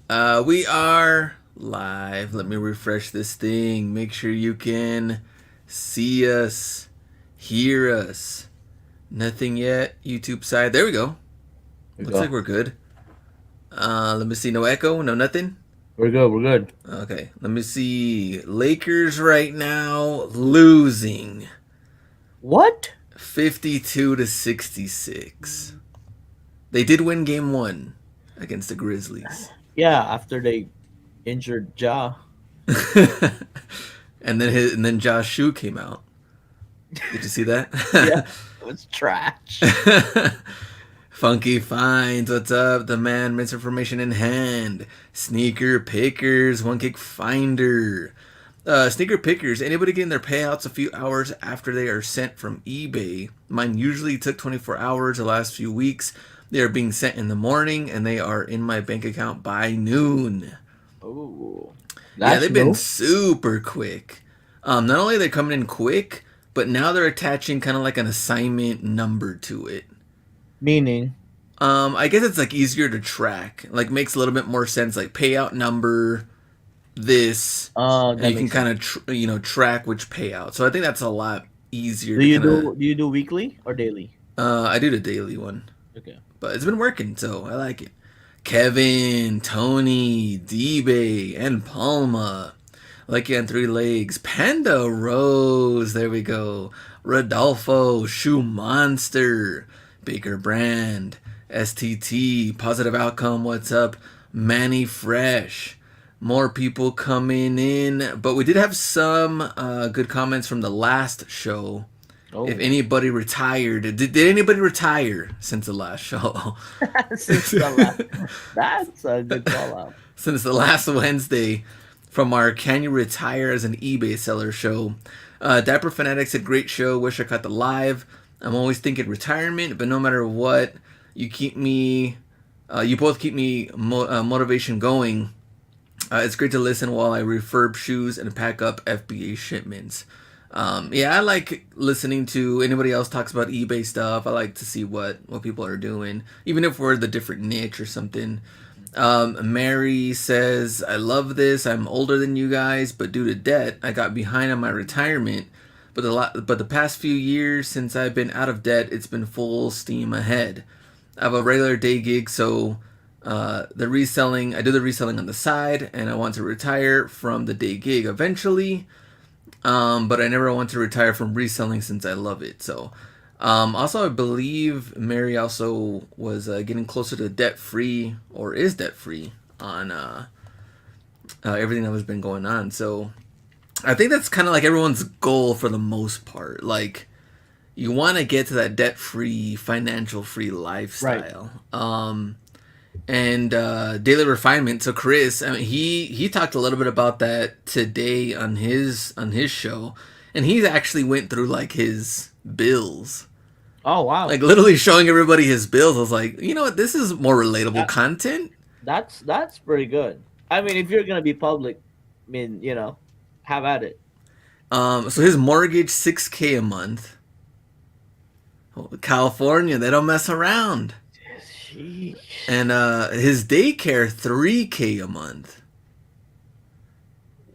We are live. Let me refresh this thing. Make sure you can see us, hear us. Nothing yet. YouTube side. There we go. We Looks like go. we're good. Let me see. No echo. No nothing. We're good. We're good. Okay. Let me see. Lakers right now losing What? 52-66. They did win game one against the Grizzlies. Yeah, after they injured Ja. And then Josh Shue came out. Did you see Yeah, that? it was trash. Funky Finds, what's up? The man, misinformation in hand. Sneaker Pickers, One Kick Finder. Sneaker Pickers, anybody getting their payouts a few hours after they are sent from eBay? Mine usually took 24 hours the last few weeks. They are being sent in the morning and they are in my bank account by noon. Oh, Yeah, that's they've been new. super quick. Not only are they coming in quick, but now they're attaching kind of like an assignment number to it. Meaning, I guess it's like easier to track. Like makes a little bit more sense. Like payout number, this, and that you can makes kind sense. of track which payout. So I think that's a lot easier Do to you kind of. do weekly or daily? I do the daily one, Okay. but it's been working, so I like it. Kevin, Tony, D-Bay, and Palma. Like you on three legs. Panda Rose. There we go. Rodolfo. Shoe Monster. Baker Brand. STT. Positive Outcome. What's up? Manny Fresh. More people coming in. But we did have some good comments from the last show. If Oh, anybody retired. Did anybody retire since the last show? since the last, that's a good call out. Since the last Wednesday from our Can You Retire as an eBay Seller show. Dapper Fanatics said, great show. Wish I caught the live. I'm always thinking retirement, but no matter what, you keep me, you both keep me motivation going. It's great to listen while I refurb shoes and pack up FBA shipments. Yeah, I like listening to anybody else talks about eBay stuff. I like to see what people are doing, even if we're the different niche or something. Mary says, I love this. I'm older than you guys, but due to debt, I got behind on my retirement. But the past few years since I've been out of debt, it's been full steam ahead. I have a regular day gig, so the reselling, I do the reselling on the side, and I want to retire from the day gig eventually. But I never want to retire from reselling since I love it. So, also, I believe Mary also was getting closer to debt free or is debt free on everything that has been going on. So, I think that's kind of like everyone's goal for the most part. Like, you want to get to that debt free, financial free Right. lifestyle. And daily refinement. So Chris, I mean, he talked a little bit about that today on his show, and he actually went through like his bills, Oh wow. like literally showing everybody his bills. I was like, you know what, this is more relatable That content. that's pretty good. I mean, if you're gonna be public, I mean, have at it. So his mortgage 6K a month. California, they don't mess around. Sheesh. And his daycare 3K a month.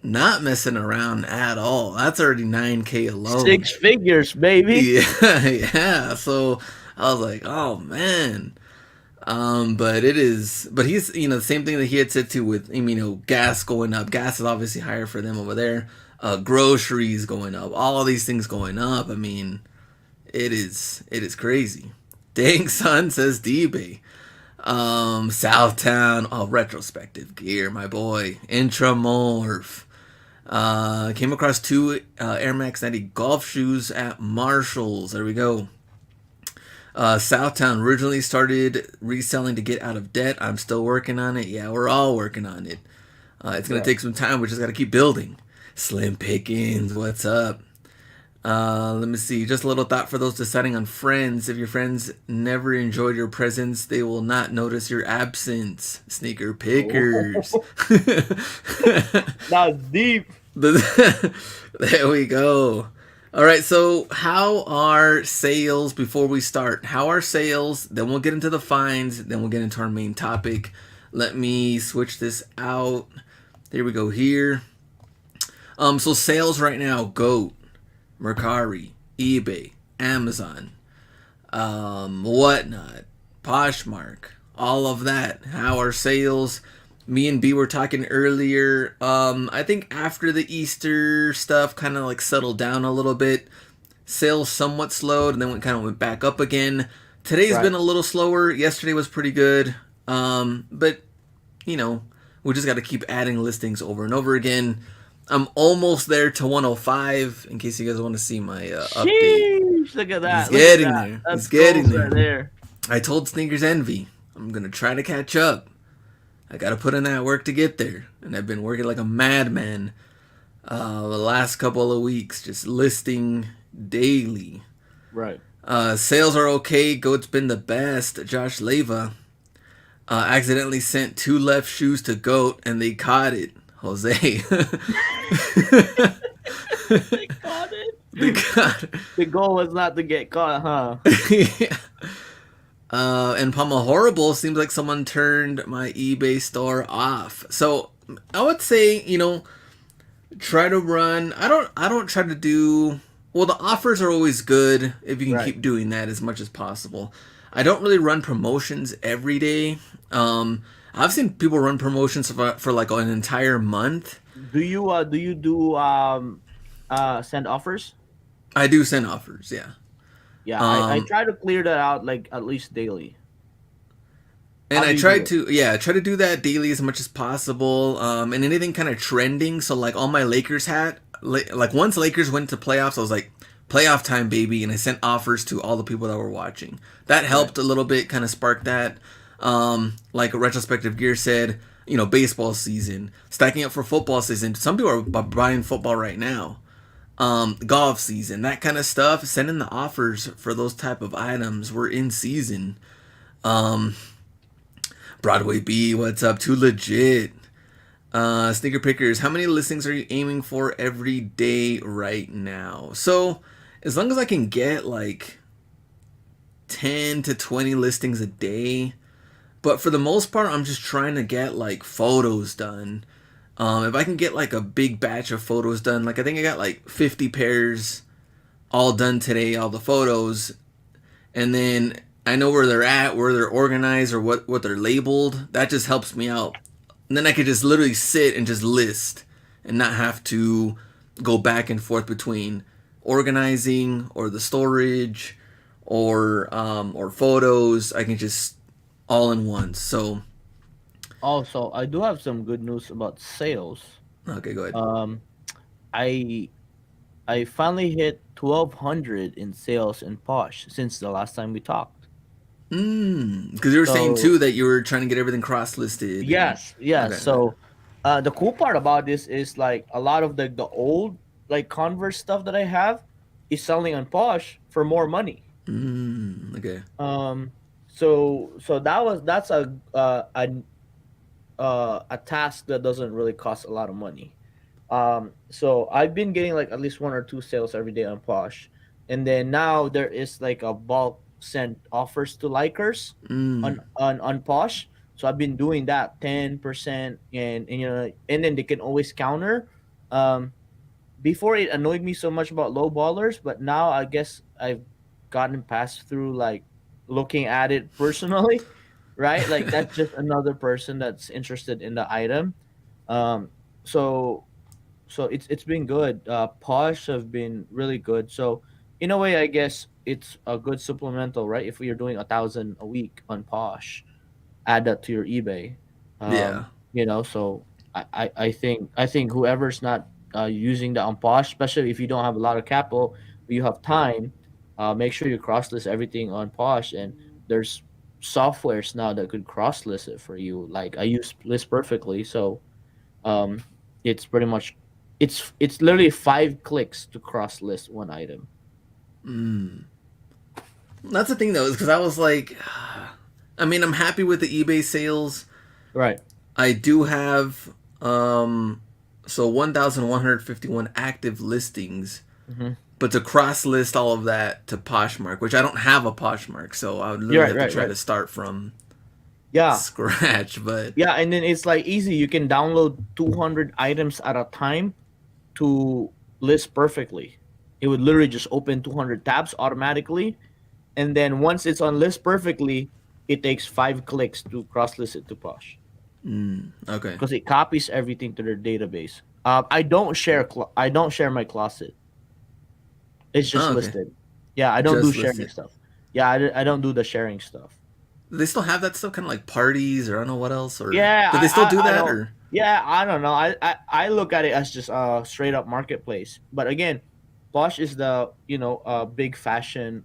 Not messing around at all. That's already 9K alone. Six figures, baby. Yeah, yeah. So I was like, oh man. But it is, but he's, the same thing that he had said too with, gas going up. Gas is obviously higher for them over there. Groceries going up. All of these things going up. I mean, it is crazy. Dang son, says DB. Southtown, retrospective gear, my boy. Intramorph. Came across two Air Max 90 golf shoes at Marshalls. There we go. Southtown originally started reselling to get out of debt. I'm still working on it. Yeah, we're all working on it. It's going to Right. take some time. We just got to keep building. Slim Pickens, what's up? Let me see. Just a little thought for those deciding on friends. If your friends never enjoyed your presence, they will not notice your absence. Sneaker pickers. Oh, that's deep. There we go. All right, so how are sales before we start? How are sales? Then we'll get into the fines. Then we'll get into our main topic. Let me switch this out. There we go here. So sales right now: Goat, Mercari, eBay, Amazon, whatnot, Poshmark, all of that. How are sales? Me and B were talking earlier. I think after the Easter stuff kind of like settled down a little bit, sales somewhat slowed and then kind of went back up again. Today's Right. been a little slower. Yesterday was pretty good. But you know, we just got to keep adding listings over and over again. I'm almost there to 105. In case you guys want to see my update, Sheesh! Look at he's that! Look at getting that! there. He's That's getting goals right there. there. I told Sneakers Envy I'm gonna try to catch up. I gotta put in that work to get there, and I've been working like a madman the last couple of weeks, just listing daily. Right. Sales are okay. Goat's been the best. Josh Leva accidentally sent two left shoes to Goat, and they caught it. Jose. They caught it. They caught it. The goal was not to get caught, huh? Yeah. And Pama Horrible seems like someone turned my eBay store off. So I would say, try to run. I don't try to do. Well, the offers are always good if you can Right. keep doing that as much as possible. I don't really run promotions every day. I've seen people run promotions for like an entire month. Do you send offers? I do send offers, yeah. Yeah, I Um, try to clear that out like at least daily. And How I do you do tried it? to, yeah, try to do that daily as much as possible. And anything kind of trending. So like all my Lakers like once Lakers went to playoffs, I was like, playoff time, baby, and I sent offers to all the people that were watching. That Right. helped a little bit, kind of sparked that. Like retrospective gear said, baseball season, stacking up for football season. Some people are buying football right now. Golf season, that kind of stuff. Sending the offers for those type of items. We're in season. Um, Broadway B, what's up? Too legit. Sneaker pickers, how many listings are you aiming for every day right now? So, as long as I can get like 10 to 20 listings a day, but for the most part, I'm just trying to get like photos done. If I can get like a big batch of photos done, like I think I got like 50 pairs all done today, all the photos, and then I know where they're at, where they're organized, or what they're labeled. That just helps me out. And then I could just literally sit and just list and not have to go back and forth between organizing or the storage or photos. I can just all in one. So Also, I do have some good news about sales. okay, go ahead. Um, I I finally hit 1,200 in sales in Posh since the last time we talked. Because you were saying So too that you were trying to get everything cross listed and yes, yes. okay, okay. So the cool part about this is like a lot of the old like Converse stuff that I have is selling on Posh for more money. Okay. Um, so that's a task that doesn't really cost a lot of money. So I've been getting like at least one or two sales every day on Posh, and then now there is like a bulk send offers to likers Mm. on Posh. So I've been doing that 10%, and and then they can always counter. Um, Before it annoyed me so much about low ballers, but now I guess I've gotten past through like looking at it personally, right? Like that's just another person that's interested in the item. Um, so it's been good. Posh have been really good. So in a way, I guess it's a good supplemental, right? If you're doing 1,000 a week on Posh, add that to your eBay. Yeah. So I think whoever's not using the Unposh, especially if you don't have a lot of capital, but you have time, make sure you cross list everything on Posh, and there's softwares now that could cross list it for you. Like I use List Perfectly, so um, it's pretty much it's literally 5 clicks to cross list one item. That's the thing though, is because I was like, I mean, I'm happy with the eBay sales. Right. I do have so 1,151 active listings, Hmm. but to cross list all of that to Poshmark, which I don't have a Poshmark, so I would You're literally right, have to right, try right. to start from. Yeah, scratch, but yeah, and then it's like easy. You can download 200 items at a time to list perfectly. It would literally just open 200 tabs automatically, and then once it's on list perfectly, it takes 5 clicks to cross list it to Posh okay. because it copies everything to their database. I don't share my closet. It's just Oh, okay. listed. Yeah, I don't do Just sharing listed. stuff. Yeah, I don't do the sharing stuff. Do they still have that stuff, kind of like parties, or I don't know what else, or Yeah, do they still do I that, don't. or? Yeah, I don't know. I look at it as just a straight up marketplace. But again, Bosch is the big fashion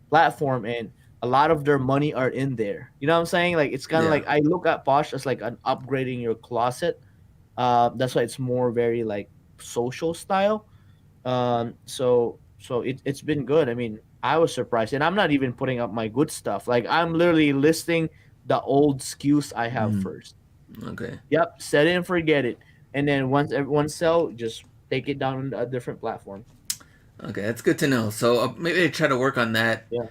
platform, and a lot of their money are in there. You know what I'm saying? Like it's kind of Yeah. like I look at Bosch as like an upgrading your closet. That's why it's more very like social style. So it's been good. I mean, I was surprised, and I'm not even putting up my good stuff. Like I'm literally listing the old SKUs I have first. Okay. Yep, set it and forget it, and then once everyone sell, just take it down on a different platform. Okay, that's good to know. So maybe I try to work on that Yeah.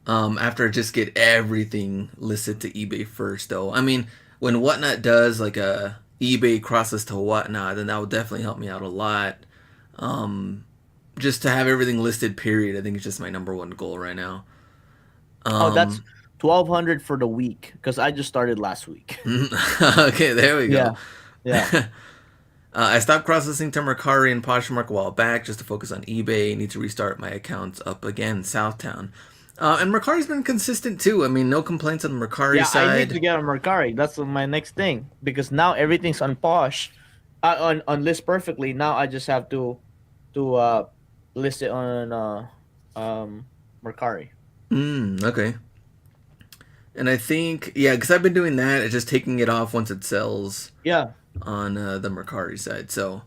after I just get everything listed to eBay first, though. I mean, when Whatnot does like a eBay crosses to Whatnot, then that would definitely help me out a lot. Um, just to have everything listed, period. I think it's just my number one goal right now. Oh, that's Um, 1,200 for the week because I just started last week. okay, there we Yeah, go. yeah. I stopped processing to Mercari and Poshmark a while back just to focus on eBay. Need to restart my accounts up again, Southtown. And Mercari's been consistent too. I mean, no complaints on the Mercari Yeah, I need side. to get a Mercari. That's my next thing because now everything's on Posh, on list perfectly. Now I just have to list it on Mercari. Okay. And I think, yeah, because I've been doing that, it's just taking it off once it sells Yeah. on the Mercari side. So,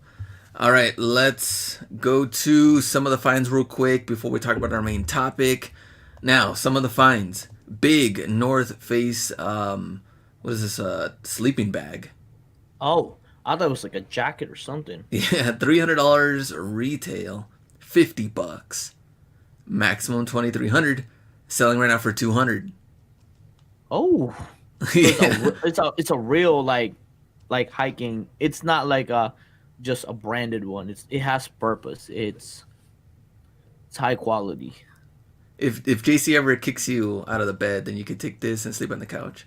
all right, let's go to some of the finds real quick before we talk about our main topic. Now, some of the finds. Big North Face, what is this, sleeping bag. Oh, I thought it was like a jacket or something. Yeah, $300 retail, $50. Maximum 2,300, selling right now for 200. Oh, so Yeah. it's a real like hiking. It's not like a just a branded one. It has purpose. It's high quality. If JC ever kicks you out of the bed, then you could take this and sleep on the couch.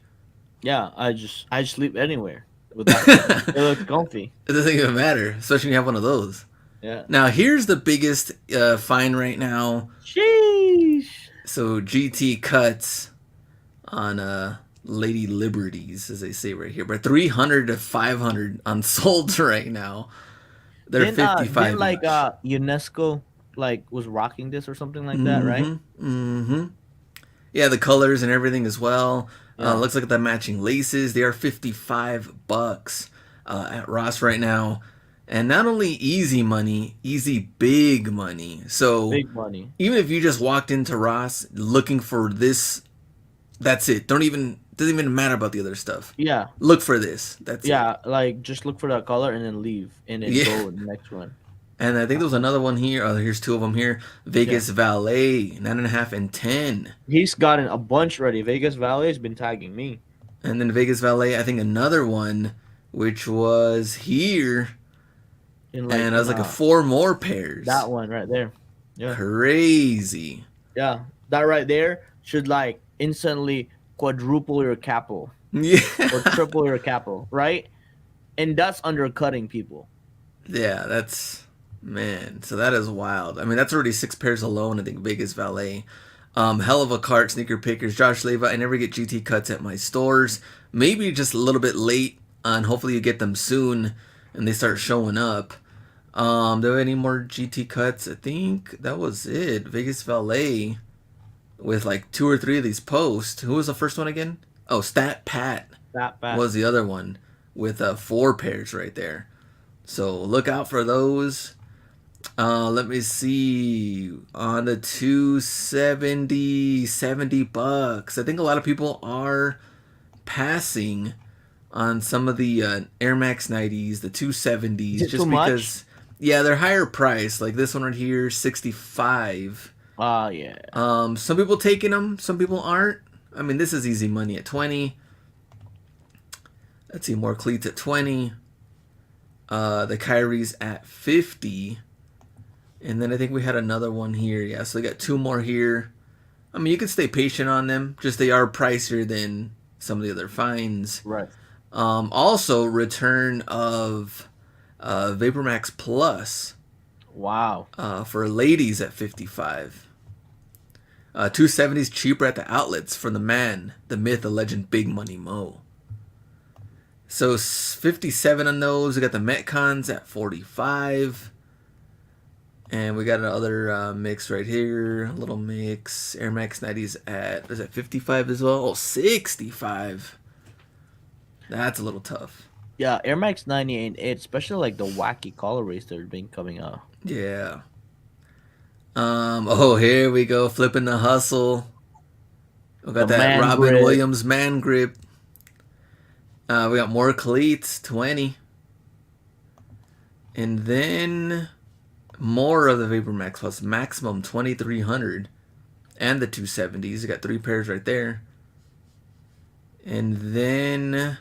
Yeah, I just sleep anywhere with that thing. It looks comfy. It doesn't even matter, especially when you have one of those. Yeah. Now, here's the biggest find right now. Sheesh. So, GT cuts on Lady Liberties, as they say right here, but 300 to 500 unsold right now. They're Didn't 55 like each. UNESCO like was rocking this or something like that, right? Mm hmm. Mm hmm. Yeah, the colors and everything as well. Yeah. Looks like the matching laces. They are $55 at Ross right now. And not only easy money, easy big money. So Big money. even if you just walked into Ross looking for this, that's it. Don't even doesn't even matter about the other stuff. Yeah. Look for this. That's it. Yeah, like just look for that color and then leave and then Yeah. go with the next one. And I think there was another one here. Oh, here's two of them here. Yeah. Vegas Valet, 9.5 and 10. He's gotten a bunch already. Vegas Valley has been tagging me. And then Vegas Valet, I think another one, which was here, In and like I was like a four more that pairs. one right there. Yeah. Crazy. Yeah. That right there should like instantly quadruple your capital or Yeah. triple your capital, right? And that's undercutting people. Yeah, that's man. So that is wild. I mean, that's already six pairs alone. I think Vegas Valet. Hell of a cart, sneaker pickers, Josh Leva. I never get GT cuts at my stores. Maybe just a little bit late, and hopefully you get them soon, and they start showing up. Do we have any more GT cuts? I think that was it. Vegas Valet with like two or three of these posts. Who was the first one again? Oh, Stat Pat That bad. was the other one with four pairs right there. So look out for those. Let me see. On the 270, $70. I think a lot of people are passing on some of the Air Max 90s, the Is 270s, it too just much? because, yeah, they're higher price. Like this one right here, 65. Ah, yeah. Some people taking them, some people aren't. I mean, this is easy money at 20. Let's see, more cleats at 20. The Kyrie's at 50. And then I think we had another one here. Yeah, so we got two more here. I mean, you can stay patient on them. Just they are pricier than some of the other finds. Right. Also, return of VaporMax Plus Wow. for ladies at 55. 270s cheaper at the outlets for the man, the myth, the legend, Big Money Mo. So 57 on those. We got the Metcons at 45. And we got another mix right here. A little mix. Air Max 90s is at 55 as well? Oh, 65. That's a little tough. Yeah, Air Max 98, especially like the wacky colorways that have been coming out. Yeah. Oh, here we go. Flipping the hustle. We The got that man Robin grip. Williams man grip. We got more cleats, 20. And then more of the Vapor Max Plus maximum 2300 and the 270s. You got three pairs right there. And then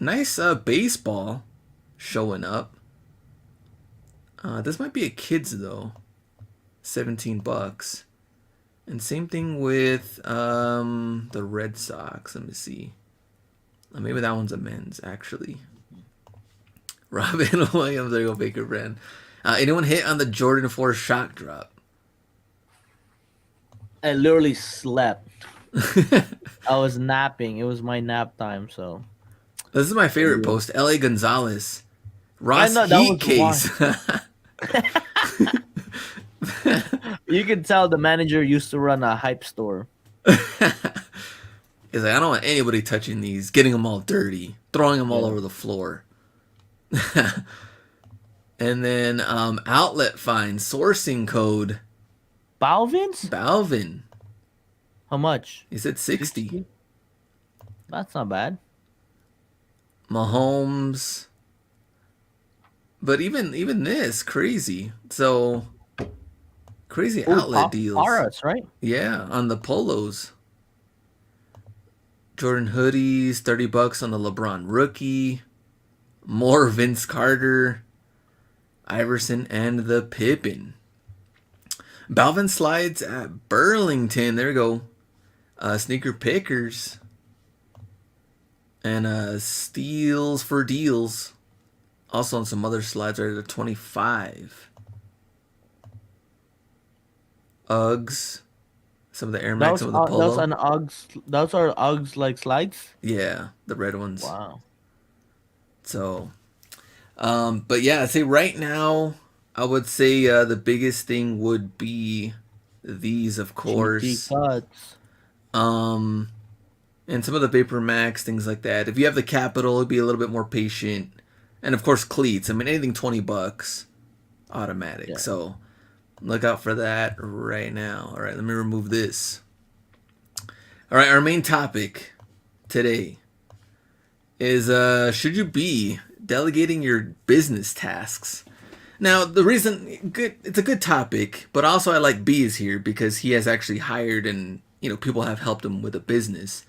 nice baseball showing up. This might be a kids though. $17. And same thing with the Red Sox. Let me see. Maybe that one's a men's actually. Robin Williams, there you go, Baker Brand. Anyone hit on the Jordan 4 shock drop? I literally slept. This I was napping. It was my nap time, so is my favorite yeah. post. L.A. Gonzalez. I Ross know that Heat was one. case. You can tell the manager used to run a hype store. He's like, I don't want anybody touching these, getting them all dirty, throwing them all Yeah. over the floor. And then outlet find sourcing code Balvin's? Balvin. How much? He said 60. That's not bad. Mahomes. But even this crazy. So crazy Oh, outlet deals. Paras, right? Yeah, on the polos. Jordan hoodies, $30 on the LeBron rookie. More Vince Carter, Iverson, and the Pippen. Balvin slides at Burlington. There we go. Sneaker pickers. And steals for deals. Also on some other slides right at 25. Uggs. Some of the Air Max, some of the Those Polo. an Uggs. Those are Uggs like slides. Yeah, the red ones. Wow. So, but yeah, I'd say right now, I would say the biggest thing would be these, of GT course. cuts. Um, and some of the Vapor Max, things like that. If you have the capital, be a little bit more patient. And of course, cleats. I mean, anything $20, automatic. Yeah. So look out for that right now. All right, let me remove this. All right, our main topic today is should you be delegating your business tasks? Now, the reason it's a good topic, but also I like B is here because he has actually hired and people have helped him with a business.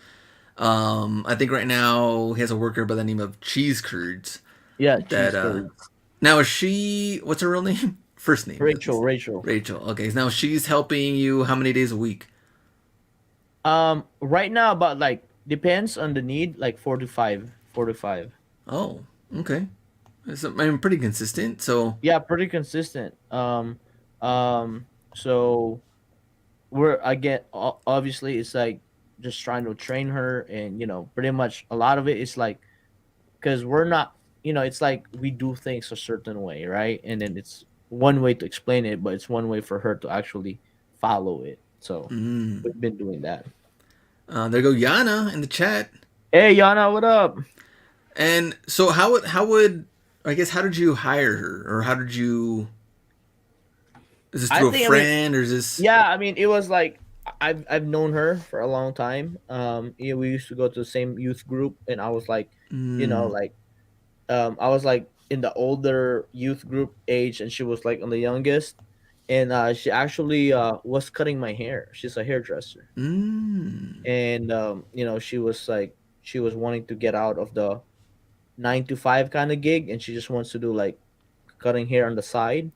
I think right now he has a worker by the name of Cheese Curds. Yeah, That cheese curds. now is she? What's her real name? First name. At Rachel, least. Rachel. Rachel. Okay, now she's helping you how many days a week? Right now about like depends on the need, like 4 to 5, 4 to 5. Oh, okay. I'm pretty consistent. So. Yeah, pretty consistent. So we're again obviously it's like just trying to train her, and pretty much a lot of it is like because we're not, it's like we do things a certain way, right? And then it's one way to explain it, but it's one way for her to actually follow it. So Mm. we've been doing that. There go Yana in the chat. Hey, Yana, what up? And so how would I guess how did you hire her, or how did you? Is this I through a think I mean, friend, or is this? yeah, I mean, it was like I've known her for a long time. Yeah, we used to go to the same youth group, and I was like, Mm, like, I was like in the older youth group age, and she was like on the youngest. and she actually was cutting my hair. She's a hairdresser, Mm. and she was like she was wanting to get out of the 9 to 5 kind of gig, and she just wants to do like cutting hair on the side.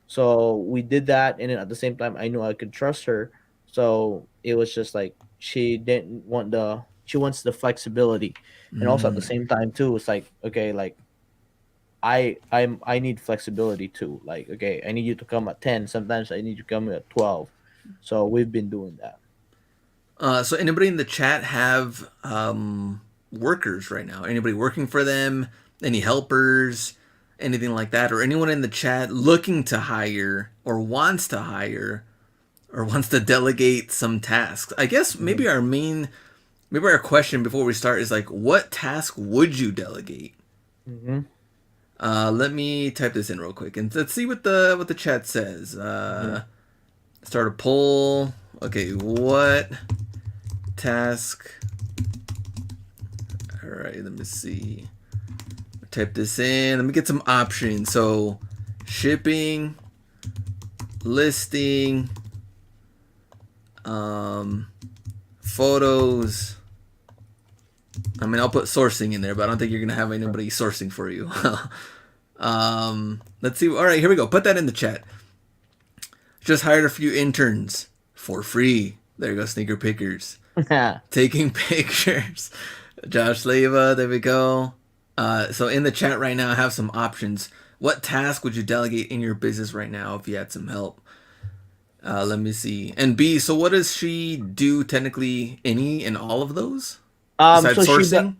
So we did that, and then at the same time, I knew I could trust her. So it was just like she wants the flexibility, and also at the Mm. same time too, it's like okay, like I need flexibility too. Like okay, I need you to come at 10. Sometimes I need you to come at 12. So we've been doing that. So anybody in the chat have workers right now? Anybody working for them? Any helpers? Anything like that? Or anyone in the chat looking to hire or wants to hire or wants to delegate some tasks? I guess Mm-hmm. maybe our question before we start is like, what task would you delegate? Mm-hmm. Let me type this in real quick and let's see what the chat says. Mm-hmm. Start a poll. Okay, what task? All right, let me see. Type this in. Let me get some options. So, shipping, listing, um, photos. I mean, I'll put sourcing in there, but I don't think you're gonna have anybody sourcing for you. Let's see. All right, here we go. Put that in the chat. Just hired a few interns for free. There you go, sneaker pickers. Taking pictures. Josh Leva, there we go. So in the chat right now, I have some options. What task would you delegate in your business right now if you had some help? Let me see. And B, so what does she do technically? Any and all of those besides So sourcing?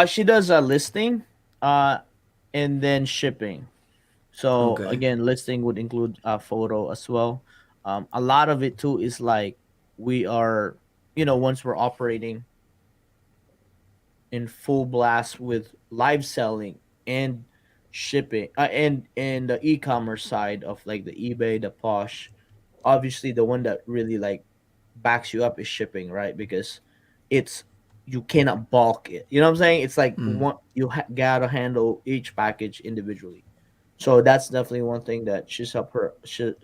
she does a listing, uh, and then shipping. So Okay. again, listing would include a photo as well. A lot of it too is like we are, once we're operating in full blast with live selling and shipping, and the e-commerce side of like the eBay, the Posh. Obviously, the one that really like backs you up is shipping, right? Because it's you cannot bulk it. You know what I'm saying? It's like Mm. one gotta handle each package individually. So that's definitely one thing that should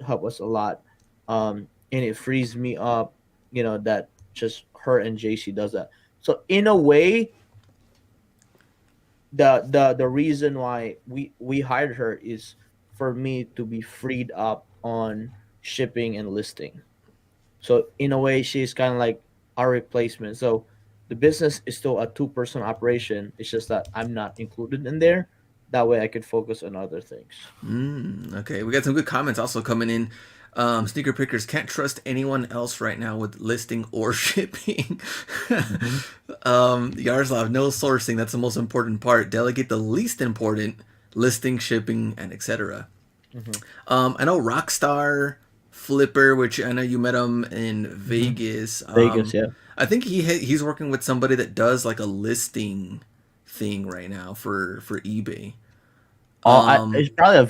help us a lot. And it frees me up, that just her and JC does that. So in a way, the reason why we hired her is for me to be freed up on shipping and listing. So in a way, she's kind of like our replacement. So the business is still a two-person operation. It's just that I'm not included in there. That way, I could focus on other things. Okay, we got some good comments also coming in. Sneaker pickers can't trust anyone else right now with listing or shipping. Mm-hmm. Yaroslav, no sourcing. That's the most important part. Delegate the least important: listing, shipping, and etc. Mm-hmm. I know Rockstar Flipper, which I know you met him in Mm-hmm. Vegas. Vegas, yeah. I think he's working with somebody that does like a listing thing right now for eBay. It's probably a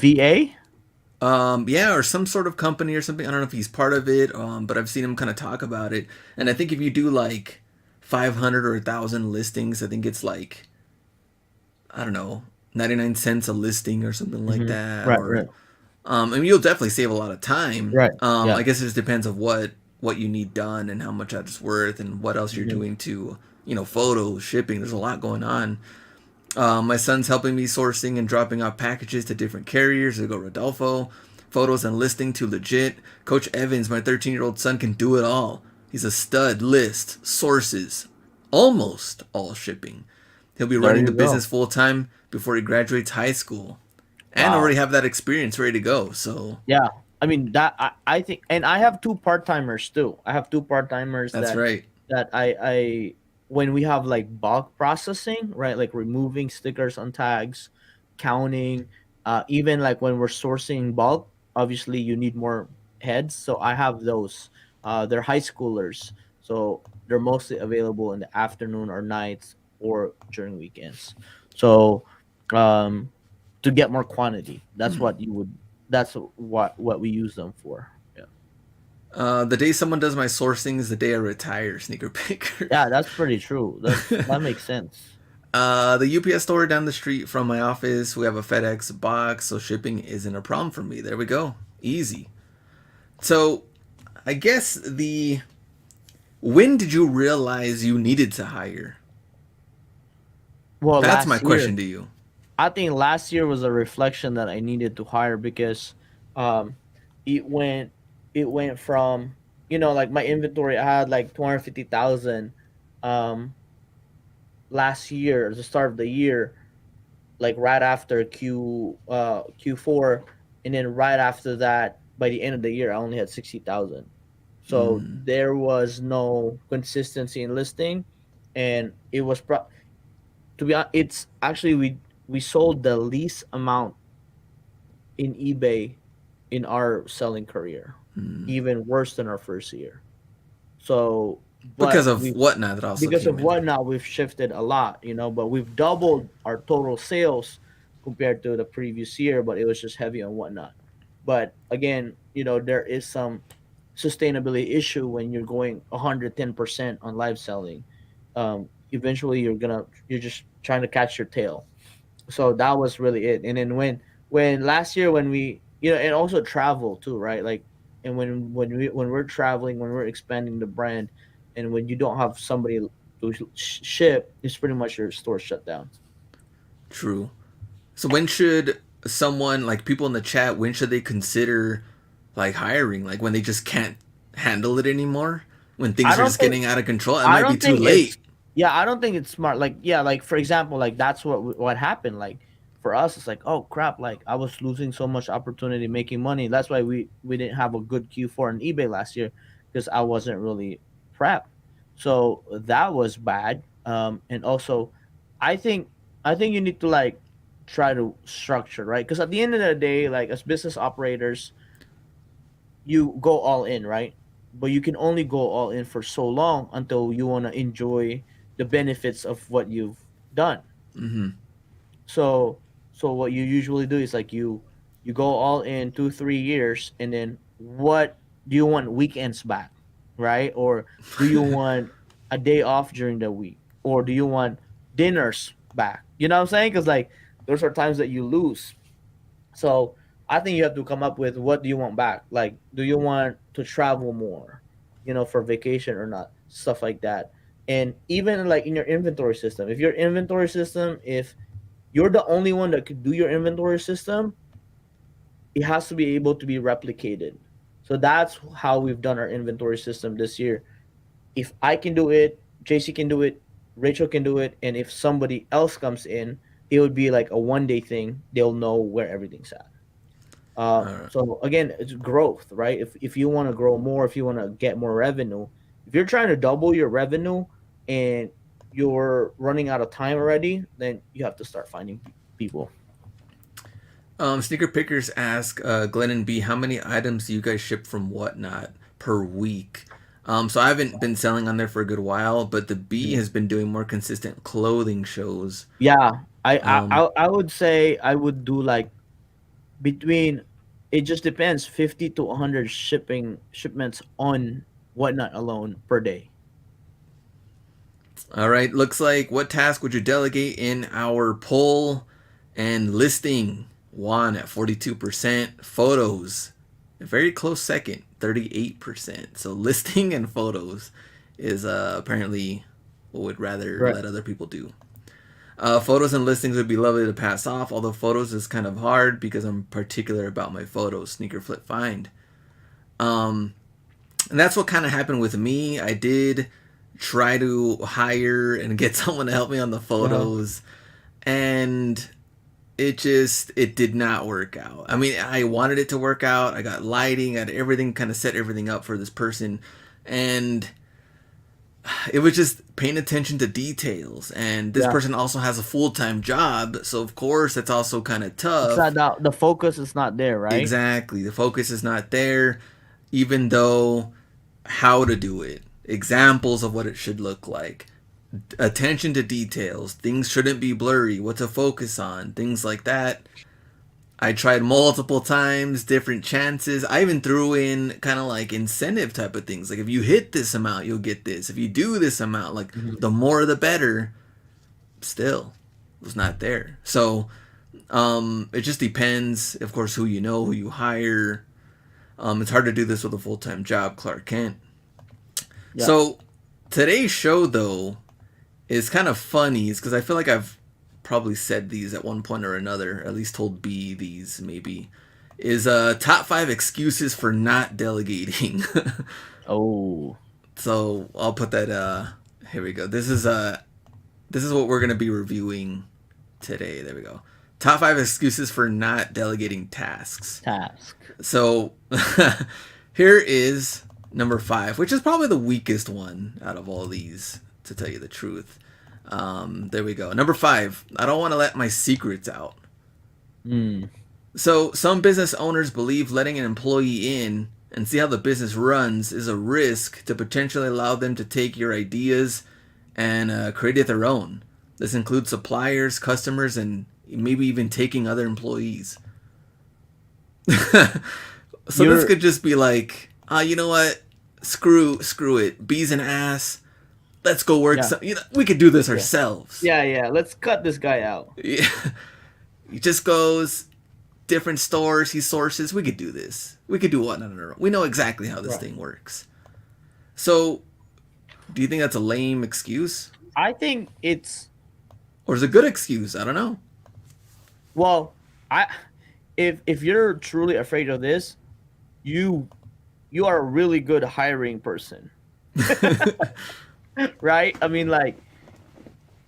VA. Yeah, or some sort of company or something. I don't know if he's part of it, but I've seen him kind of talk about it. And I think if you do like 500 or 1,000 listings, I think it's like, I don't know, 99 cents a listing or something like Mm-hmm. that. Right, Or, right, I mean, you'll definitely save a lot of time. right. Yeah. I guess it just depends of what you need done and how much that's worth and what else you're Mm-hmm. doing to, photos, shipping. There's a lot going on. My son's helping me sourcing and dropping off packages to different carriers. There go Rodolfo. Photos and listing to legit. Coach Evans, my 13-year-old son, can do it all. He's a stud. List, sources, almost all shipping. He'll be There running you the business go. full time before he graduates high school, and already Wow. have that experience ready to go. So Yeah. I mean that I think, and I have two part timers too. I have two part timers that's that right. I when we have like bulk processing, right? Like removing stickers on tags, counting, even like when we're sourcing bulk, obviously you need more heads. So I have those. They're high schoolers, so they're mostly available in the afternoon or nights or during weekends. So um to get more quantity. That's what we use them for. Yeah. The day someone does my sourcing is the day I retire, sneaker picker. Yeah, that's pretty true. That makes sense. The UPS store down the street from my office, we have a FedEx box, so shipping isn't a problem for me. There we go. Easy. So I guess the when did you realize you needed to hire? Well, That's my last year, question to you. I think last year was a reflection that I needed to hire because um it went it went from, like my inventory, I had like 250,000 um last year, the start of the year, like right after Q4, and then right after that, by the end of the year, I only had 60,000. So there was no consistency in listing, and it was to be honest, it's actually we sold the least amount in eBay in our selling career, even worse than our first year. So, Because but of we whatnot that also because came of in. whatnot, we've shifted a lot, but we've doubled our total sales compared to the previous year, but it was just heavy on whatnot. But again, there is some sustainability issue when you're going 110% on live selling. Eventually you're just trying to catch your tail. So that was really it. And then when last year, when we, and also travel too, right? Like, and when we're traveling, when we're expanding the brand, and when you don't have somebody to ship, it's pretty much your store shut down. True. So when should someone like people in the chat? When should they consider like hiring? Like when they just can't handle it anymore? When I things are don't just think getting out of control? It I might be don't too think it's late. yeah, I don't think it's smart. Like, yeah, like for example, like that's what happened. Like for us, it's like, oh crap, like I was losing so much opportunity making money. That's why we didn't have a good Q4 on eBay last year, because I wasn't really prepped. So that was bad. And also, I think I think you need to like try to structure, right? Because at the end of the day, like as business operators, you go all in, right? But you can only go all in for so long until you want to enjoy the benefits of what you've done. So so what you usually do is like you go all in 2 3 years, and then what do you want weekends back, right? Or do you want a day off during the week, or do you want dinners back? You know what I'm saying? Because like those are times that you lose. So I think you have to come up with, what do you want back? Like, do you want to travel more, for vacation or not? Stuff like that. And even like in your inventory system, if you're the only one that could do your inventory system, it has to be able to be replicated. So that's how we've done our inventory system this year. If I can do it, JC can do it, Rachel can do it, and if somebody else comes in, it would be like a 1 day thing. They'll know where everything's at. All right. So again, it's growth, right? If you want to grow more, if you want to get more revenue, if you're trying to double your revenue and you're running out of time already, then you have to start finding people. Sneaker pickers ask Glenn and B, how many items do you guys ship from Whatnot per week? So I haven't been selling on there for a good while, but the B Mhm. has been doing more consistent clothing shows. Yeah, Um, I would say I would do like between. It just depends, 50 to 100 shipments on Whatnot alone per day. all right, looks like what task would you delegate in our poll and listing? One at 42%, photos, a very close second, 38%. So listing and photos is apparently what would rather Right. let other people do. Photos and listings would be lovely to pass off, although photos is kind of hard because I'm particular about my photos. Sneaker flip find. Um, and that's what kind of happened with me. I did try to hire and get someone to help me on the Uh-huh. photos, and it did not work out. I mean, I wanted it to work out. I got lighting, I had everything, kind of set everything up for this person, and it was just paying attention to details. And this Yeah. person also has a full-time job, so of course it's also kind of It's not tough. that the focus is not there, right? Exactly, the focus is not there, even though how to do it, examples of what it should look like, attention to details, things shouldn't be blurry, what to focus on, things like that. I tried multiple times, different chances. I even threw in kind of like incentive type of things. Like if you hit this amount, you'll get this. If you do this amount, like Mhm. the more the better. Still, it was not there. So it just depends, of course, who you know, who you hire. It's hard to do this with a full time job, Clark Kent. Yeah. So today's show, though, is kind of funny, is because I feel like I've probably said these at one point or another, at least told B these maybe, is top 5 excuses for not delegating. Oh. So I'll put that. Here we go. This is what we're gonna be reviewing today. There we go. Top 5 excuses for not delegating tasks. Task. So here is number 5, which is probably the weakest one out of all these, to tell you the truth. There we go. Number 5, I don't want to let my secrets out. Mm. So some business owners believe letting an employee in and see how the business runs is a risk to potentially allow them to take your ideas and create it their own. This includes suppliers, customers, and maybe even taking other employees. So this You're could just be like, you know what? Screw it. B's an ass. Let's go work. yeah. We could do this Yeah. ourselves. Yeah, yeah. Let's cut this guy out. Yeah. He just goes different stores. He sources. We could do this. We could do what? No. We know exactly how this Right. thing works. So, do you think that's a lame excuse, I think it's or is it a good excuse? I don't know. well, I if you're truly afraid of this, you you are a really good hiring person. Right? I mean, like,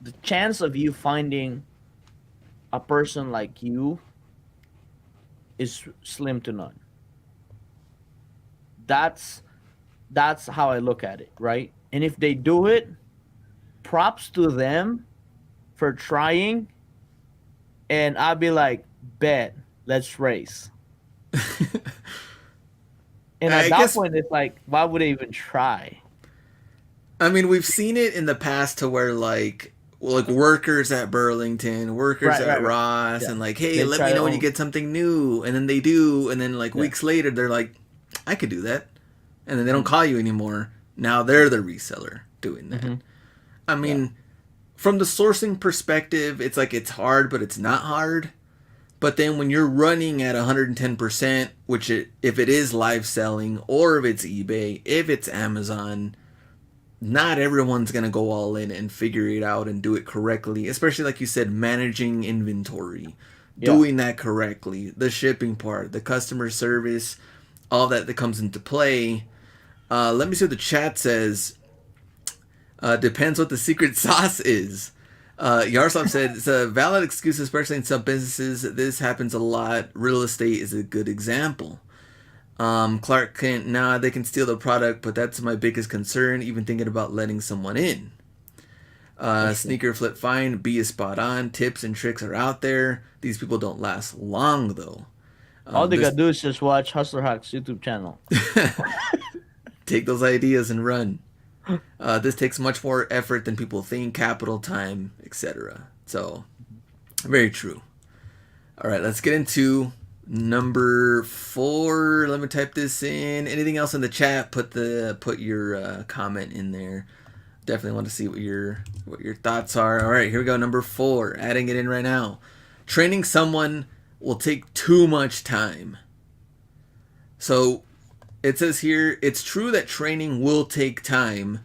the chance of you finding a person like you is slim to none. That's that's how I look at it, right? And if they do it, props to them for trying, and I'll be like, bet, let's race. And at I that guess. point, it's like, why would they even try? I mean, we've seen it in the past to where like workers at Burlington, workers Right, at right, right. Ross, Yeah, and like, hey, they let try me their know when you own. get something new, and then they do, and then like Yeah. weeks later they're like, I could do that, and then they don't Mm-hmm. call you anymore. Now they're the reseller doing that. Mm-hmm. I Yeah. mean, from the sourcing perspective, it's like it's hard, but it's not hard. But then when you're running at 110%, if it is live selling, or if it's eBay, if it's Amazon, not everyone's going to go all in and figure it out and do it correctly, especially like you said, managing inventory, Yeah. doing that correctly, the shipping part, the customer service, all that comes into play. Let me see what the chat says. Depends what the secret sauce is. Yaroslav said it's a valid excuse, especially in some businesses. This happens a lot. Real estate is a good example. Clark Kent, nah, they can steal the product, but that's my biggest concern, even thinking about letting someone in. That's true. Sneaker Flip Fine, B is spot on. Tips and tricks are out there. These people don't last long, though. All they This gotta do is just watch Hustler Hack's YouTube channel. Take those ideas and run. This takes much more effort than people think, capital, time, etc. So, very true. All right, let's get into number 4. Let me type this in. Anything else in the chat? Put your comment in there. Definitely want to see what your thoughts are. All right, here we go. Number 4. Adding it in right now. Training someone will take too much time. So it says here, it's true that training will take time.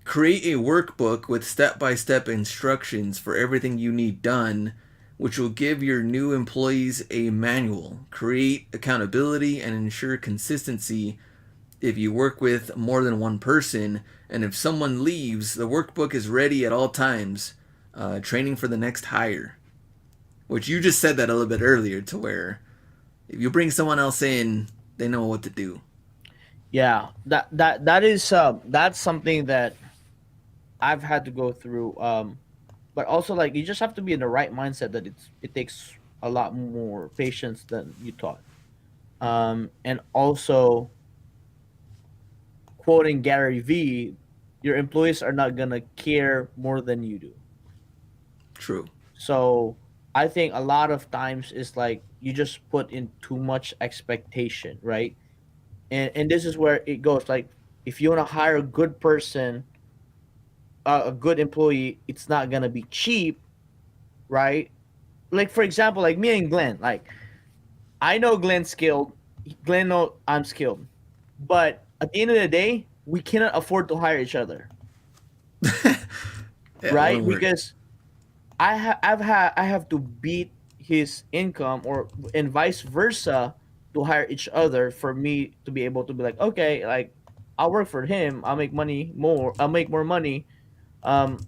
Create a workbook with step-by-step instructions for everything you need done, which will give your new employees a manual. Create accountability and ensure consistency if you work with more than one person. And if someone leaves, the workbook is ready at all times. Training for the next hire. Which you just said that a little bit earlier, to where if you bring someone else in, they know what to do. Yeah, that's something that I've had to go through. But also, like, you just have to be in the right mindset that it takes a lot more patience than you thought. And also, quoting Gary V, your employees are not gonna care more than you do. True. So I think a lot of times it's like you just put in too much expectation, right? And this is where it goes. Like, if you want to hire a good person, a good employee, it's not gonna be cheap, right? Like, for example, like me and Glenn, like, I know Glenn's skilled. Glenn knows I'm skilled, but at the end of the day, we cannot afford to hire each other, Yeah, it right? wouldn't work. Because I have to beat his income, or and vice versa, to hire each other for me to be able to be like, okay, like I'll work for him, I'll make more money, um,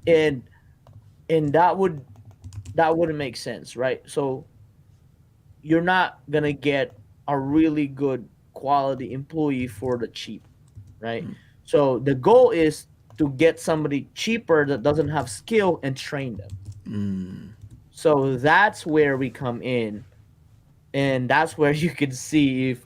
and that wouldn't make sense, right? So you're not gonna get a really good quality employee for the cheap, right? So the goal is to get somebody cheaper that doesn't have skill and train them. So that's where we come in, and that's where you can see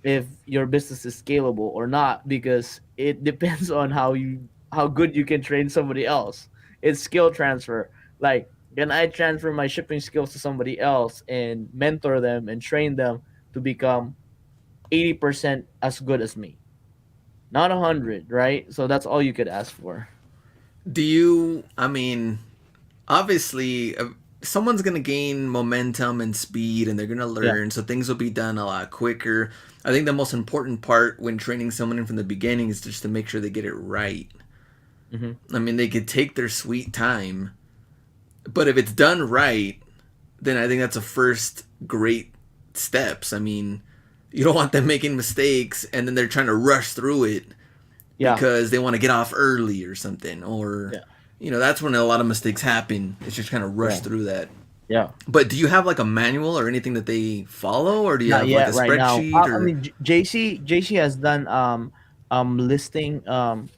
if your business is scalable or not, because it depends on how good you can train somebody else. It's skill transfer. Like, can I transfer my shipping skills to somebody else and mentor them and train them to become 80% as good as me, not 100, right? So that's all you could ask for. Do you? I mean, obviously, someone's gonna gain momentum and speed, and they're gonna Yeah. learn, so things will be done a lot quicker. I think the most important part when training someone in from the beginning is just to make sure they get it right. Hmm. I mean, they could take their sweet time, but if it's done right, then I think that's a first great steps. I mean, you don't want them making mistakes and then they're trying to rush through it Yeah. because they want to get off early or something. Or, Yeah. that's when a lot of mistakes happen. It's just kind of rush Yeah. through that. Yeah. But do you have like a manual or anything that they follow, or do you Not have like a yet, right now. spreadsheet I or? mean, JC has done listing,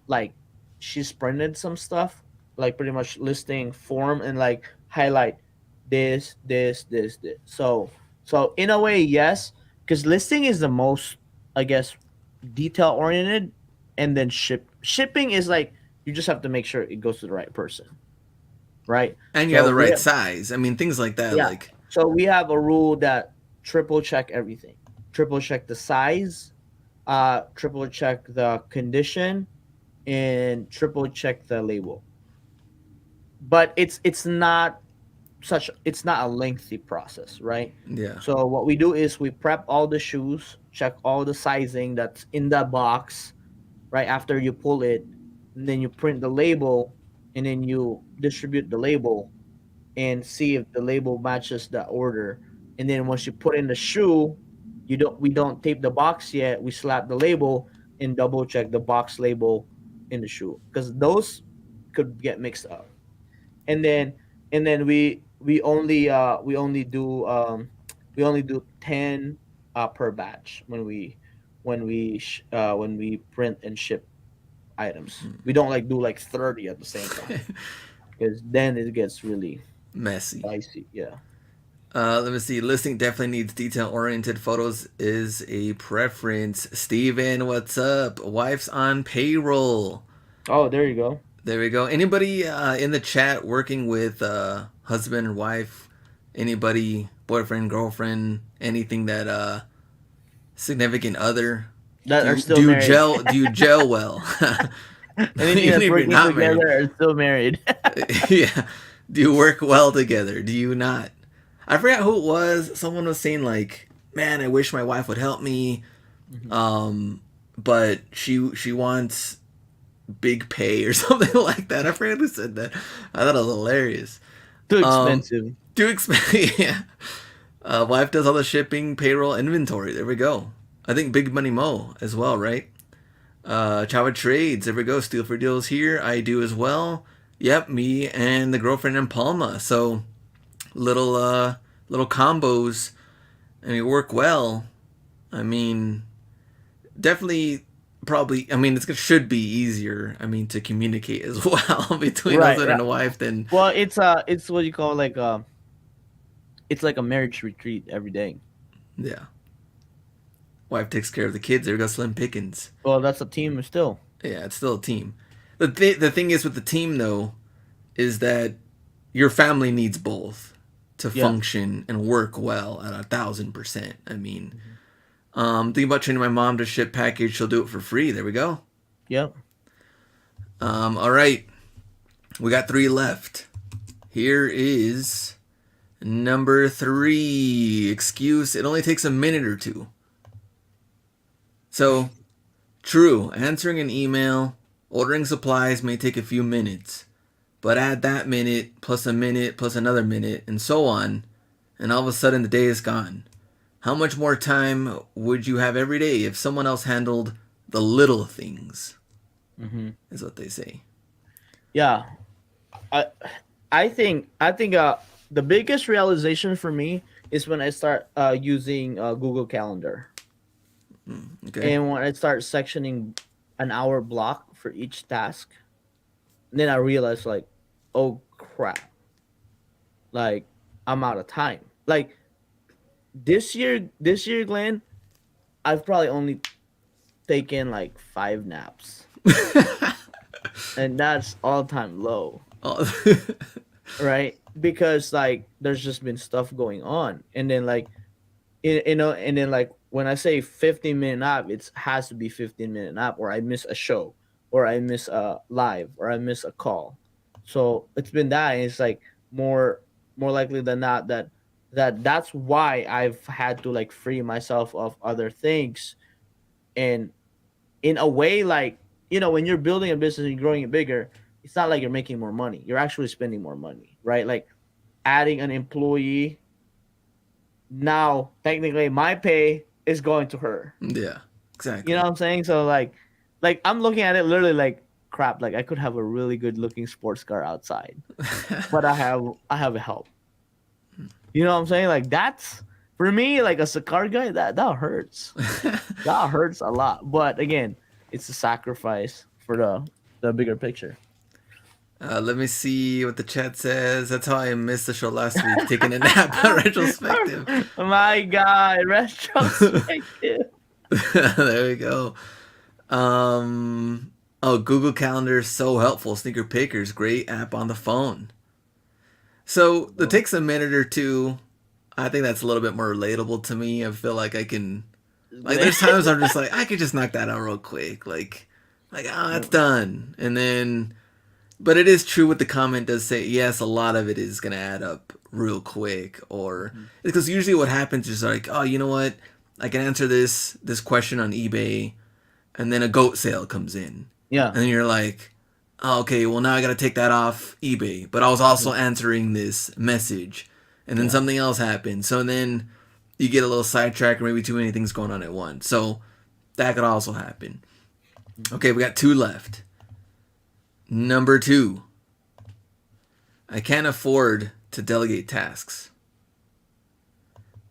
like she's printed some stuff, like pretty much listing form and like highlight this. So in a way, yes, because listing is the most, I guess, detail oriented, and then shipping is like you just have to make sure it goes to the right person, right? And you have So the we right size. I mean, things like that. Yeah. Like, So we have a rule that triple check everything. Triple check the size, triple check the condition, and triple check the label. But it's not a lengthy process, right? yeah. So what we do is we prep all the shoes, check all the sizing that's in the box right after you pull it, and then you print the label, and then you distribute the label and see if the label matches the order. And then once you put in the shoe, you don't we don't tape the box yet. We slap the label and double check the box label in the shoe, because those could get mixed up. And then we only do 10 per batch when we print and ship items. We don't like do like 30 at the same time, because then it gets really Messy. dicey. Yeah. Let me see. Listing definitely needs detail oriented photos is a preference. Steven, what's up? Wife's on payroll. Oh, there you go. There we go. Anybody in the chat working with husband or wife? Anybody, boyfriend, girlfriend, anything that significant other? That Do are you still married. Do you gel well? Anything Even that's if you're working not married. together are still married. Yeah. Do you work well together? Do you not? I forgot who it was. Someone was saying like, "Man, I wish my wife would help me, Mhm. um, but she wants big pay or something like that." I forgot who said that. I thought it was hilarious. Too Um, expensive. do expect, yeah. Wife does all the shipping, payroll, inventory. There we go. I think Big Money Mo as well, right? Chava Trades. There we go. Steal for deals here. I do as well. Yep, me and the girlfriend in Palma. So little little combos, and we work well. I mean, definitely, probably. I mean, it should be easier. I mean, to communicate as well between Right, husband right. and wife than, Well, it's what you call like it's like a marriage retreat every day. yeah. Wife takes care of the kids. There goes Slim Pickens. Well, that's a team still. Yeah, it's still a team. The thing is with the team though is that your family needs both to Yeah. function and work well at 1,000%. I mean, Mhm. thinking about training my mom to ship package, she'll do it for free. There we go. Yep. All right, we got three left. Here is Number three, excuse. It only takes a minute or two. So, true, answering an email, ordering supplies may take a few minutes. But add that minute, plus a minute, plus another minute, and so on, and all of a sudden the day is gone. How much more time would you have every day if someone else handled the little things? Mm-hmm. Is what they say. Yeah, I I think the biggest realization for me is when I start using Google Calendar, Okay. and when I start sectioning an hour block for each task. And then I realized like, oh crap, like I'm out of time. Like this year, Glenn, I've probably only taken like 5 naps, and that's all time low, Oh, right? Because like there's just been stuff going on, and then like and then like when I say 15-minute nap, it has to be 15-minute nap, or I miss a show, or I miss a live, or I miss a call. So it's been that, and it's like more more likely than not that that's why I've had to like free myself of other things. And in a way, like, when you're building a business and you're growing it bigger, it's not like you're making more money, you're actually spending more money, right? Like adding an employee, now technically my pay is going to her. yeah, You know exactly. what I'm saying? So like I'm looking at it literally like, crap, like I could have a really good looking sports car outside, but I have a help. You know what I'm saying? Like that's, for me, like as a car guy, that hurts. That hurts a lot. But again, it's a sacrifice for the bigger picture. Let me see what the chat says. That's how I missed the show last week, taking a nap retrospective. My God, retrospective. There we go. Um, oh, Google Calendar is so helpful. Sneaker Pickers, great app on the phone. So it Oh. takes a minute or two. I think that's a little bit more relatable to me. I feel like I can, like, there's times I'm just like, I could just knock that out real quick. Like, oh, that's done. And then, but it is true what the comment does say. Yes, a lot of it is going to add up real quick. Or, Mhm. because usually what happens is like, oh, you know what? I can answer this question on eBay, and then a goat sale comes in, Yeah. and then you're like, oh, okay, well now I got to take that off eBay, but I was also Mhm. answering this message, and then Yeah. something else happened, so then you get a little sidetracked, or maybe too many things going on at once. So that could also happen. Mhm. Okay, we got two left. Number two, I can't afford to delegate tasks.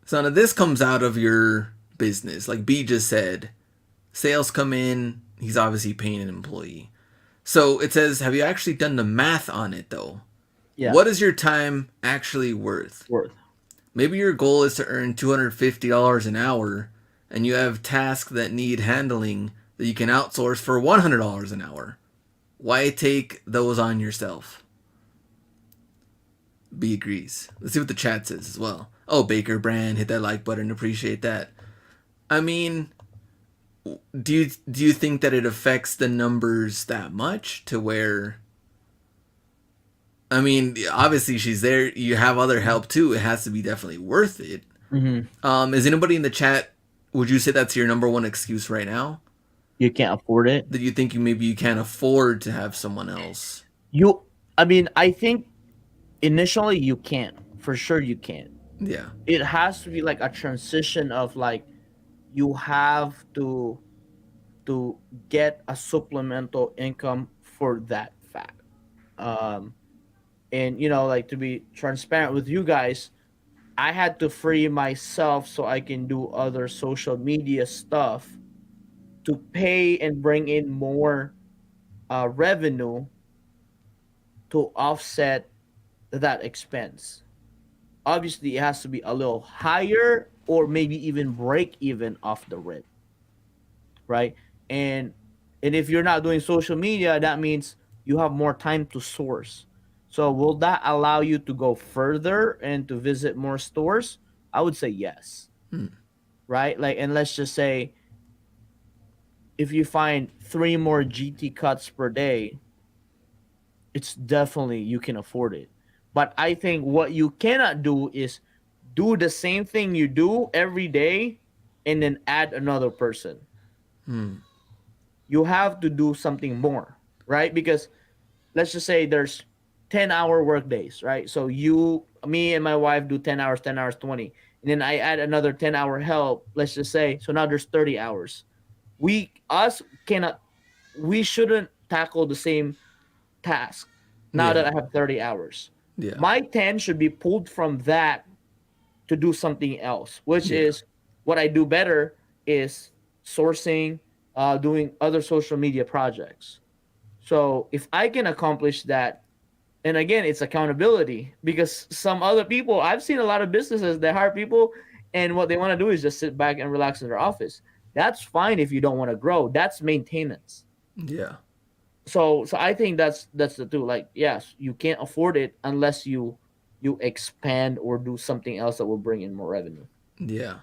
So now this comes out of your business, like B just said. Sales come in, he's obviously paying an employee. So it says, have you actually done the math on it though? Yeah. What is your time actually worth? Worth. Maybe your goal is to earn $250 an hour and you have tasks that need handling that you can outsource for $100 an hour. Why take those on yourself? B agrees. Let's see what the chat says as well. Oh, Baker Brand, hit that like button. Appreciate that. I mean, do you think that it affects the numbers that much to where, I mean, obviously she's there. You have other help too. It has to be definitely worth it. Hmm. Is anybody in the chat? Would you say that's your number one excuse right now? You can't afford it. That you think you can't afford to have someone else? You, I mean, I think initially you can, for sure you can. Yeah. It has to be like a transition of like, you have to get a supplemental income for that fact. Um, and like, to be transparent with you guys, I had to free myself so I can do other social media stuff to pay and bring in more revenue to offset that expense. Obviously, it has to be a little higher, or maybe even break even off the rip, right? And if you're not doing social media, that means you have more time to source. So will that allow you to go further and to visit more stores? I would say yes, Hmm. right? Like, and let's just say if you find three more GT cuts per day, it's definitely, you can afford it. But I think what you cannot do is do the same thing you do every day and then add another person. Hmm. You have to do something more, right? Because let's just say there's 10-hour work days, right? So me and my wife do 10 hours, 10 hours, 20. And then I add another 10-hour help, let's just say. So now there's 30 hours. Us cannot, we shouldn't tackle the same task now that Yeah. I have 30 hours. Yeah. My 10 should be pulled from that to do something else, which Yeah. is what I do better is sourcing, doing other social media projects. So if I can accomplish that, and again, it's accountability because some other people, I've seen a lot of businesses that hire people and what they want to do is just sit back and relax in their office. That's fine if you don't want to grow. That's maintenance. Yeah. So I think that's the two. Like, yes, you can't afford it unless you expand or do something else that will bring in more revenue. Yeah.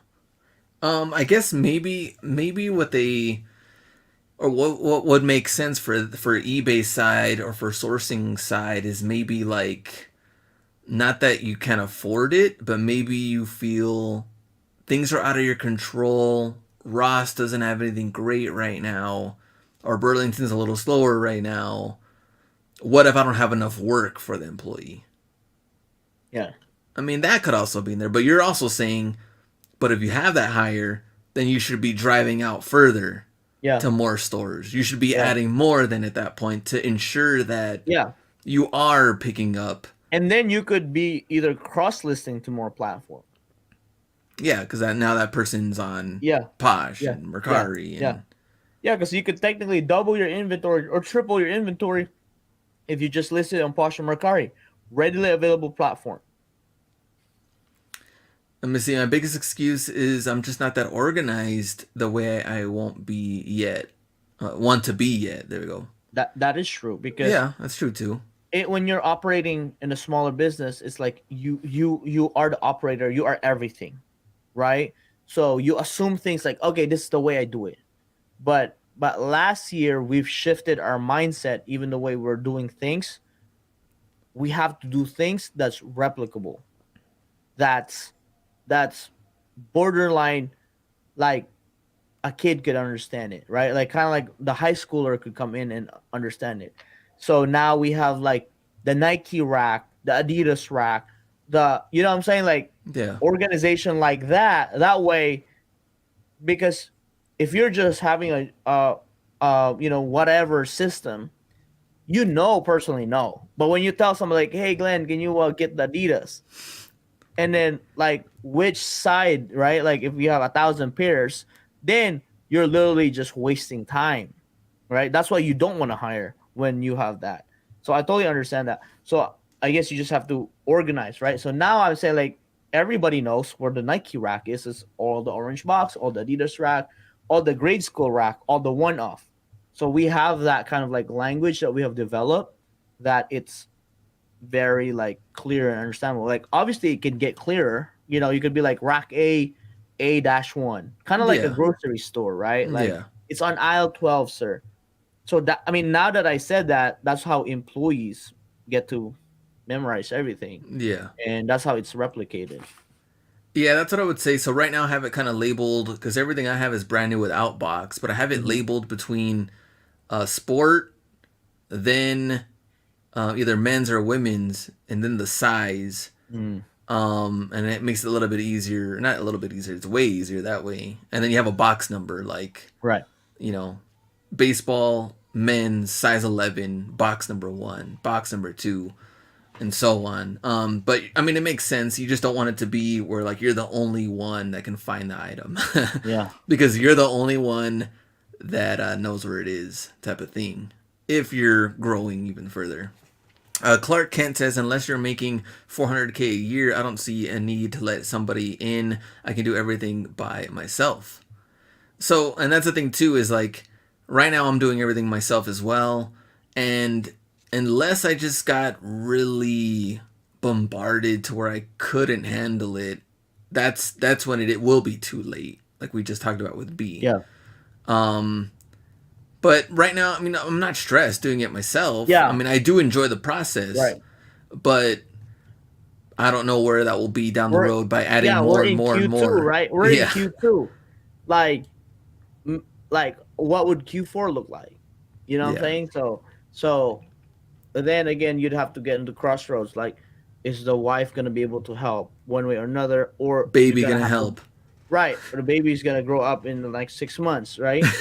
I guess maybe what they or what would make sense for eBay side or for sourcing side is maybe like not that you can afford it, but maybe you feel things are out of your control. Ross doesn't have anything great right now, or Burlington's a little slower right now. What if I don't have enough work for the employee? Yeah, I mean, that could also be in there, but you're also saying, but if you have that hire, then you should be driving out further yeah, to more stores. You should be yeah, adding more than at that point to ensure that yeah. you are picking up. And then you could be either cross listing to more platform. Yeah, because now that person's on Yeah, Posh yeah, and yeah, Mercari yeah, and yeah. Because you could technically double your inventory or triple your inventory if you just list it on Porsche Mercari, readily available platform. let me see. My biggest excuse is I'm just not that organized the way I won't be yet. Want to be yet. There we go. That is true because Yeah, that's true too. when you're operating in a smaller business, it's like you are the operator, you are everything, right? So you assume things like, okay, this is the way I do it. But last year we've shifted our mindset, even the way we're doing things. We have to do things that's replicable. That's that's borderline like a kid could understand it, right? Like kind of like the high schooler could come in and understand it. So now we have like the Nike rack, the Adidas rack, the you know what I'm saying, like Yeah. organization like that. That way, because if you're just having whatever system, personally no. But when you tell somebody like, hey Glenn, can you get the Adidas? And then like which side, right? Like if you have 1,000 pairs, then you're literally just wasting time, right? That's why you don't want to hire when you have that. So I totally understand that. So I guess you just have to organize, right? So now I would say like everybody knows where the Nike rack is. It's all the orange box, all the Adidas rack, all the grade school rack, all the one off. So we have that kind of like language that we have developed that it's very like clear and understandable. Like obviously it can get clearer. You know, you could be like rack A-1, kind of like a Yeah. grocery store, right? Like Yeah. it's on aisle 12, sir. So that I mean, now that I said that, that's how employees get to memorize everything, Yeah. and that's how it's replicated. Yeah, that's what I would say. So right now I have it kind of labeled because everything I have is brand new without box, but I have it Mhm. labeled between sport, then either men's or women's, and then the size. Mm. And it makes it a little bit easier. Not a little bit easier. It's way easier that way. And then you have a box number like Right. you know, baseball men's size 11, box number 1, box number 2, and so on. But I mean, it makes sense. You just don't want it to be where like you're the only one that can find the item Yeah. because you're the only one that knows where it is, type of thing. If you're growing even further. Clark Kent says, unless you're making 400K a year, I don't see a need to let somebody in. I can do everything by myself. So, and that's the thing too, is like right now I'm doing everything myself as well. And unless I just got really bombarded to where I couldn't handle it, that's when it will be too late. Like we just talked about with B. Yeah. Um, but right now, I mean, I'm not stressed doing it myself. I Yeah. mean, I do enjoy the process, Right. but I don't know where that will be down the We're road by adding yeah, more we're and in more and Q2, more. right? We're in Yeah, Q2. Like like what would Q4 look like? You know what I'm yeah. saying? So but then again, you'd have to get into crossroads. Like, is the wife gonna be able to help one way or another, or you're Baby gonna gonna have to, help. right? Or the baby's gonna grow up in like 6 months, right?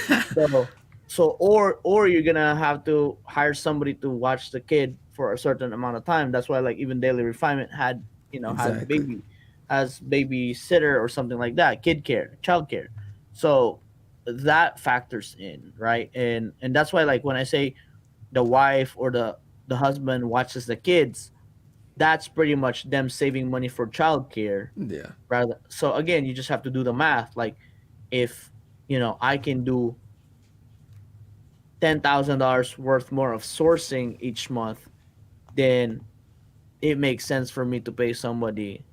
So, or you're gonna have to hire somebody to watch the kid for a certain amount of time. That's why, like, even Daily Refinement had, had Exactly. baby as babysitter or something like that, kid care, child care. So that factors in, right? And that's why, like, when I say the wife or the husband watches the kids, that's pretty much them saving money for childcare. Yeah, Rather, so again, you just have to do the math. Like, if I can do $10,000 worth more of sourcing each month, then it makes sense for me to pay somebody,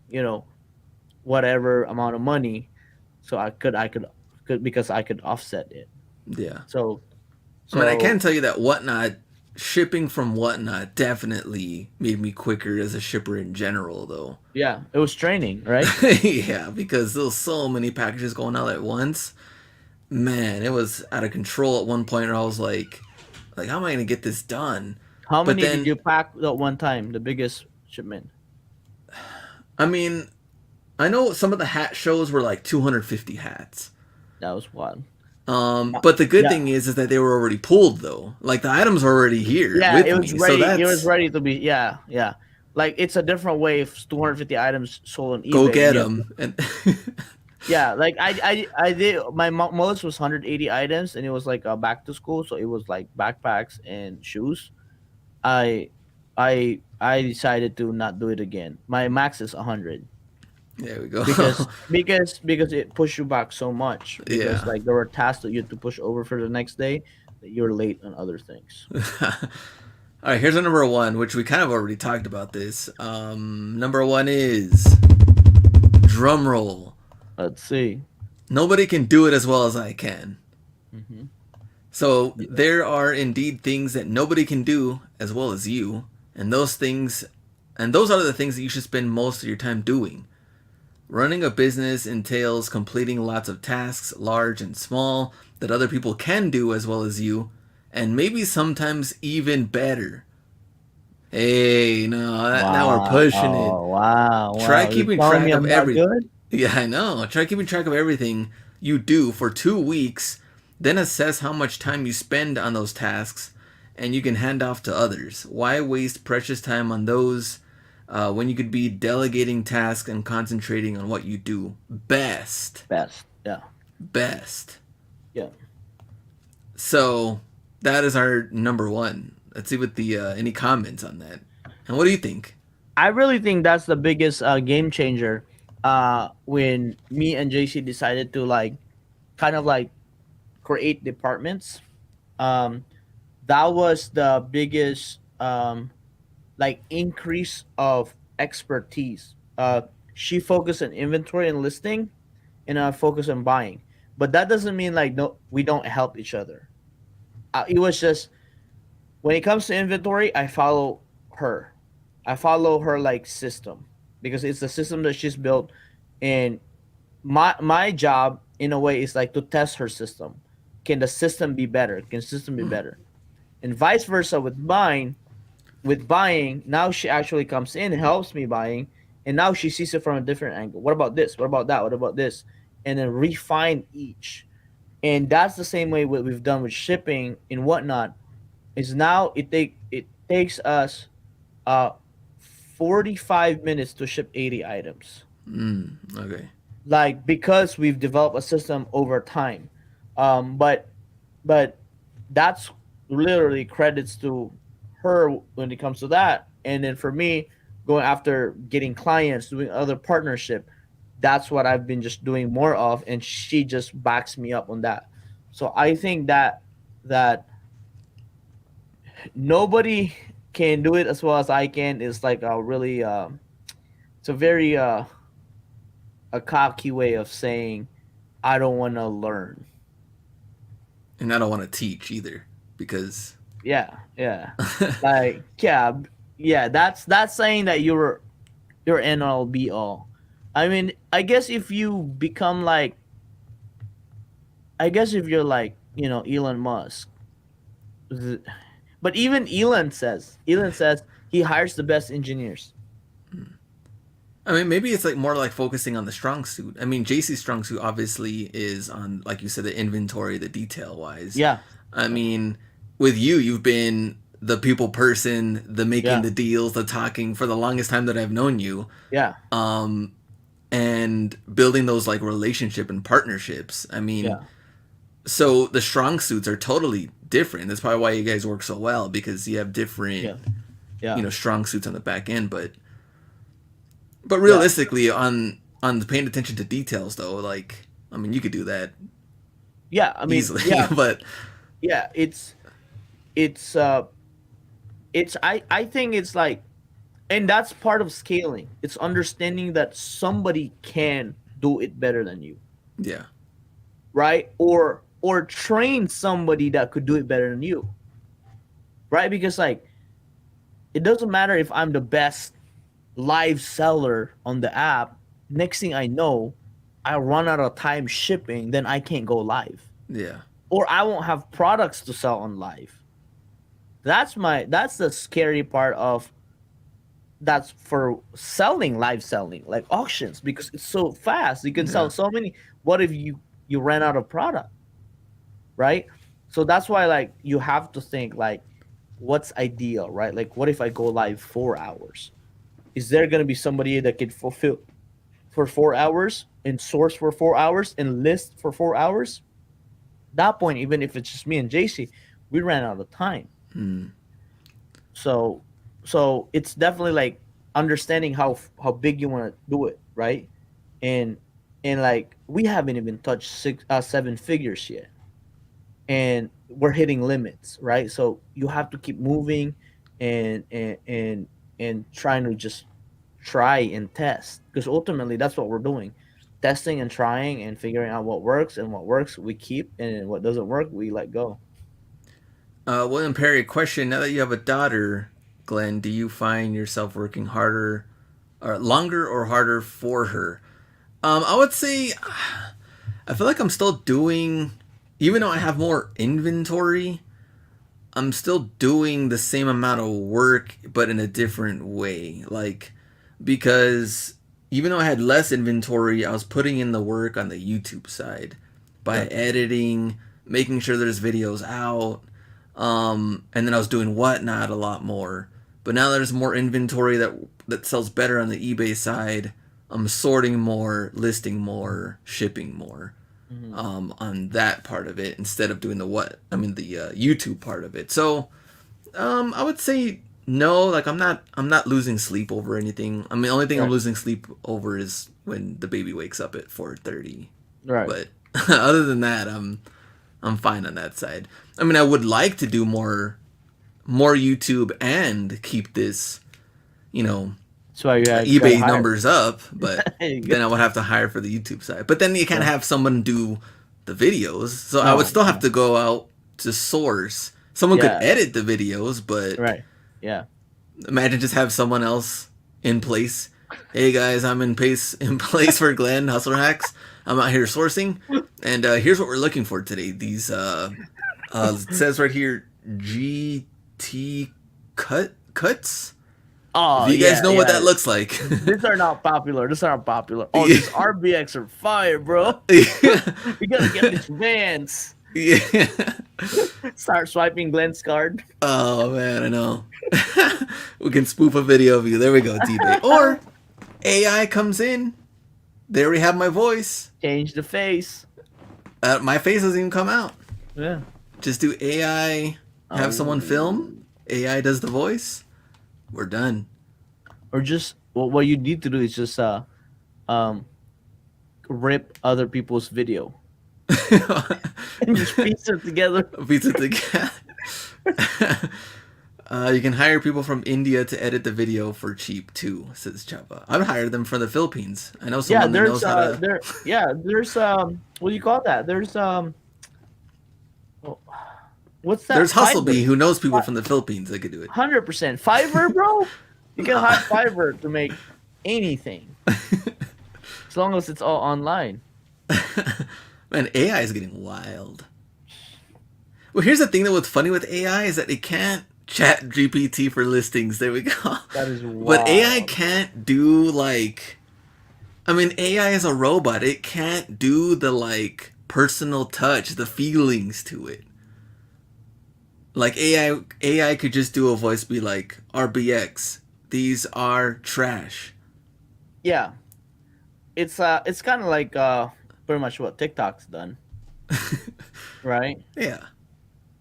whatever amount of money, so I could because I could offset it. yeah. So I mean, I can so tell you that Whatnot shipping from Whatnot definitely made me quicker as a shipper in general, though. yeah, it was training, right? Yeah, because there was so many packages going out at once. Man, it was out of control at one point. Where I was like, how am I gonna get this done? How But many did then, you pack at one time? The biggest shipment? I mean, I know some of the hat shows were like 250 hats. That was wild. But the good Yeah, thing is that they were already pulled though. Like the items are already here yeah. with It was me, so ready. It was that's ready to be. Yeah, yeah. Like, it's a different way if 250 items sold on go eBay, and get you have to. them. And Yeah, like I did. My most was 180 items, and it was like back to school, so it was like backpacks and shoes. I I decided to not do it again. My max is 100 there we go. because it pushed you back so much, because Yeah. like there were tasks that you had to push over for the next day that you're late on other things. All right, here's our number one, which we kind of already talked about this. Number one is drum roll. Let's see. Nobody can do it as well as I can. Hmm. So Yeah. there are indeed things that nobody can do as well as you, and those are the things that you should spend most of your time doing. Running a business entails completing lots of tasks, large and small, that other people can do as well as you, and maybe sometimes even better. Hey, no, now we're Wow, pushing it. wow, Try wow. You're keeping telling track me of I'm not every. good? Yeah, I know. Try keeping track of everything you do for 2 weeks, then assess how much time you spend on those tasks, and you can hand off to others. Why waste precious time on those when you could be delegating tasks and concentrating on what you do best? Best. Yeah. Best. Yeah. So that is our number one. Let's see what the any comments on that. And what do you think? I really think that's the biggest game changer. When me and JC decided to, like, kind of like create departments. Um, that was the biggest like increase of expertise. She focused on inventory and listing, and I focus on buying. But that doesn't mean, like, no, we don't help each other. It was just, when it comes to inventory, I follow her. I follow her, like, system, because it's the system that she's built, and my job in a way is like to test her system. Can the system be better? Can the system be better? And vice versa with mine. With buying, now she actually comes in, helps me buying, and now she sees it from a different angle. What about this? What about that? What about this? And then refine each. And that's the same way what we've done with shipping and whatnot. Is now it takes us 45 minutes to ship 80 items. Okay. Like, because we've developed a system over time. But that's literally credits to her when it comes to that. And then for me, going after getting clients, doing other partnership, that's what I've been just doing more of, and she just backs me up on that. So I think that nobody can do it as well as I can is like a really it's a very a cocky way of saying I don't want to learn. And I don't want to teach either because Yeah, yeah. Like, yeah, yeah, that's saying that you're your end all be all. I mean, I guess if you become like, I guess if you're like, Elon Musk, th- but even Elon says he hires the best engineers. I mean, maybe it's like more like focusing on the strong suit. I mean, JC's strong suit obviously is on, like you said, the inventory, the detail wise. Yeah, I mean, with you, you've been the people person, the making yeah, the deals, the talking for the longest time that I've known you, yeah, um, and building those like relationship and partnerships. I mean, yeah, so the strong suits are totally different. That's probably why you guys work so well because you have different, yeah, yeah, strong suits on the back end. But yeah, realistically, on paying attention to details, though, like I mean, you could do that yeah. I mean, easily. yeah, But yeah. It's I think it's like, and that's part of scaling. It's understanding that somebody can do it better than you, yeah, right? Or train somebody that could do it better than you, right? Because like it doesn't matter if I'm the best live seller on the app. Next thing I know, I run out of time shipping, then I can't go live, yeah, or I won't have products to sell on live. That's the scary part of, that's for selling, live selling, like auctions, because it's so fast. You can yeah. sell so many. What if you ran out of product, right? So that's why like you have to think like, what's ideal, right? Like what if I go live 4 hours? Is there going to be somebody that could fulfill for 4 hours and source for 4 hours and list for 4 hours? That point, even if it's just me and JC, we ran out of time. Mm, So so it's definitely like understanding how big you want to do it, right? And like we haven't even touched seven figures yet, and we're hitting limits, right? So you have to keep moving and trying to just try and test, because ultimately that's what we're doing, testing and trying and figuring out what works, and what works we keep, and what doesn't work we let go. William Perry, question: now that you have a daughter, Glenn, do you find yourself working harder, or longer, or harder for her? I would say I feel like I'm still doing, even though I have more inventory, I'm still doing the same amount of work, but in a different way. Like, because even though I had less inventory, I was putting in the work on the YouTube side by Yeah, editing, making sure there's videos out, and then I was doing whatnot a lot more. But now there's more inventory that sells better on the eBay side. I'm sorting more, listing more, shipping more, hmm, on that part of it instead of doing the YouTube part of it. So I would say no. Like I'm not losing sleep over anything. I mean, the only thing I'm right, losing sleep over is when the baby wakes up at 4:30. right, But other than that, I'm fine on that side. I mean, I would like to do more YouTube and keep this, you know, that's why you got to eBay hire. numbers up, but You then got- I would have to hire for the YouTube side. But then you can't yeah. have someone do the videos, so I would No, still have no. to go out to source. Someone could Yeah, edit the videos, but right. Yeah. imagine just have someone else in place. Hey guys, I'm in place for Glenn Hustler Hacks. I'm out here sourcing, and here's what we're looking for today. These it says right here GT cuts. If Oh you guys yeah, know what yeah. that looks like. These are not popular. These are not popular. Oh, Yeah. these RBX are fire, bro. Yeah. You gotta get these vans. Yeah. Start swiping Glenn's card. Oh man, I know. We can spoof a video of you. There we go, debate. Or AI comes in. They already have my voice. Change the face. My face doesn't even come out. Yeah. Just do AI. Have someone film. Oh. AI does the voice. We're done. Or just what you need to do is just um rip other people's video and just piece it together. Beats it together. You can hire people from India to edit the video for cheap too, says Chapa. I'd hire them from the Philippines. I know Yeah, someone that there's knows how to. there's what do you call that? There's oh, what's that? There's Fiverr. Hustlebee who knows people from the Philippines that could do it. 100% Fiverr, bro. You can hire Fiverr to make. anything as long as it's all online. Man, AI is getting wild. Well, here's the thing that what's funny with AI is that it can't chat GPT for listings. There we go. That is But AI wild. can't do like, I mean, AI is a robot. It can't do the like personal touch, the feelings to it. Like AI could just do a voice be like RBX. These are trash. Yeah, it's kind of like pretty much what TikTok's done, right? Yeah.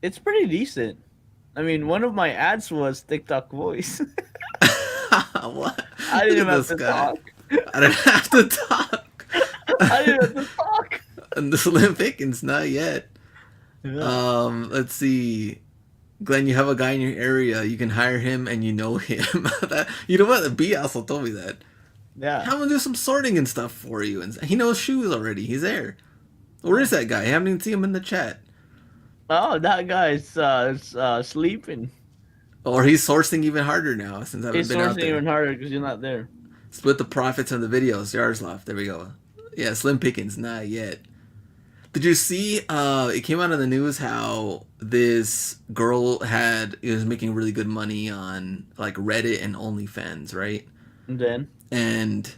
It's pretty decent. I mean, one of my ads was TikTok voice. What? I Look didn't at have this to guy. talk. I don't have to talk. I didn't have to talk. And the Slim Pickens, not yet. Yeah. Let's see. Glenn, you have a guy in your area. You can hire him, and you know him. You know what? The B also told me that. Yeah. Have him do some sorting and stuff for you, and he knows shoes already. He's there. Where is that guy? I haven't even seen him in the chat. Oh, that guy's sleeping. Or he's sourcing even harder now since I haven't He's been out sourcing there. even harder because you're not there. Split the profits on the videos. Yaroslav. There we go. Yeah, Slim Pickens. Not yet. Did you see? It came out in the news how this girl was making really good money on like Reddit and OnlyFans, right? And then, And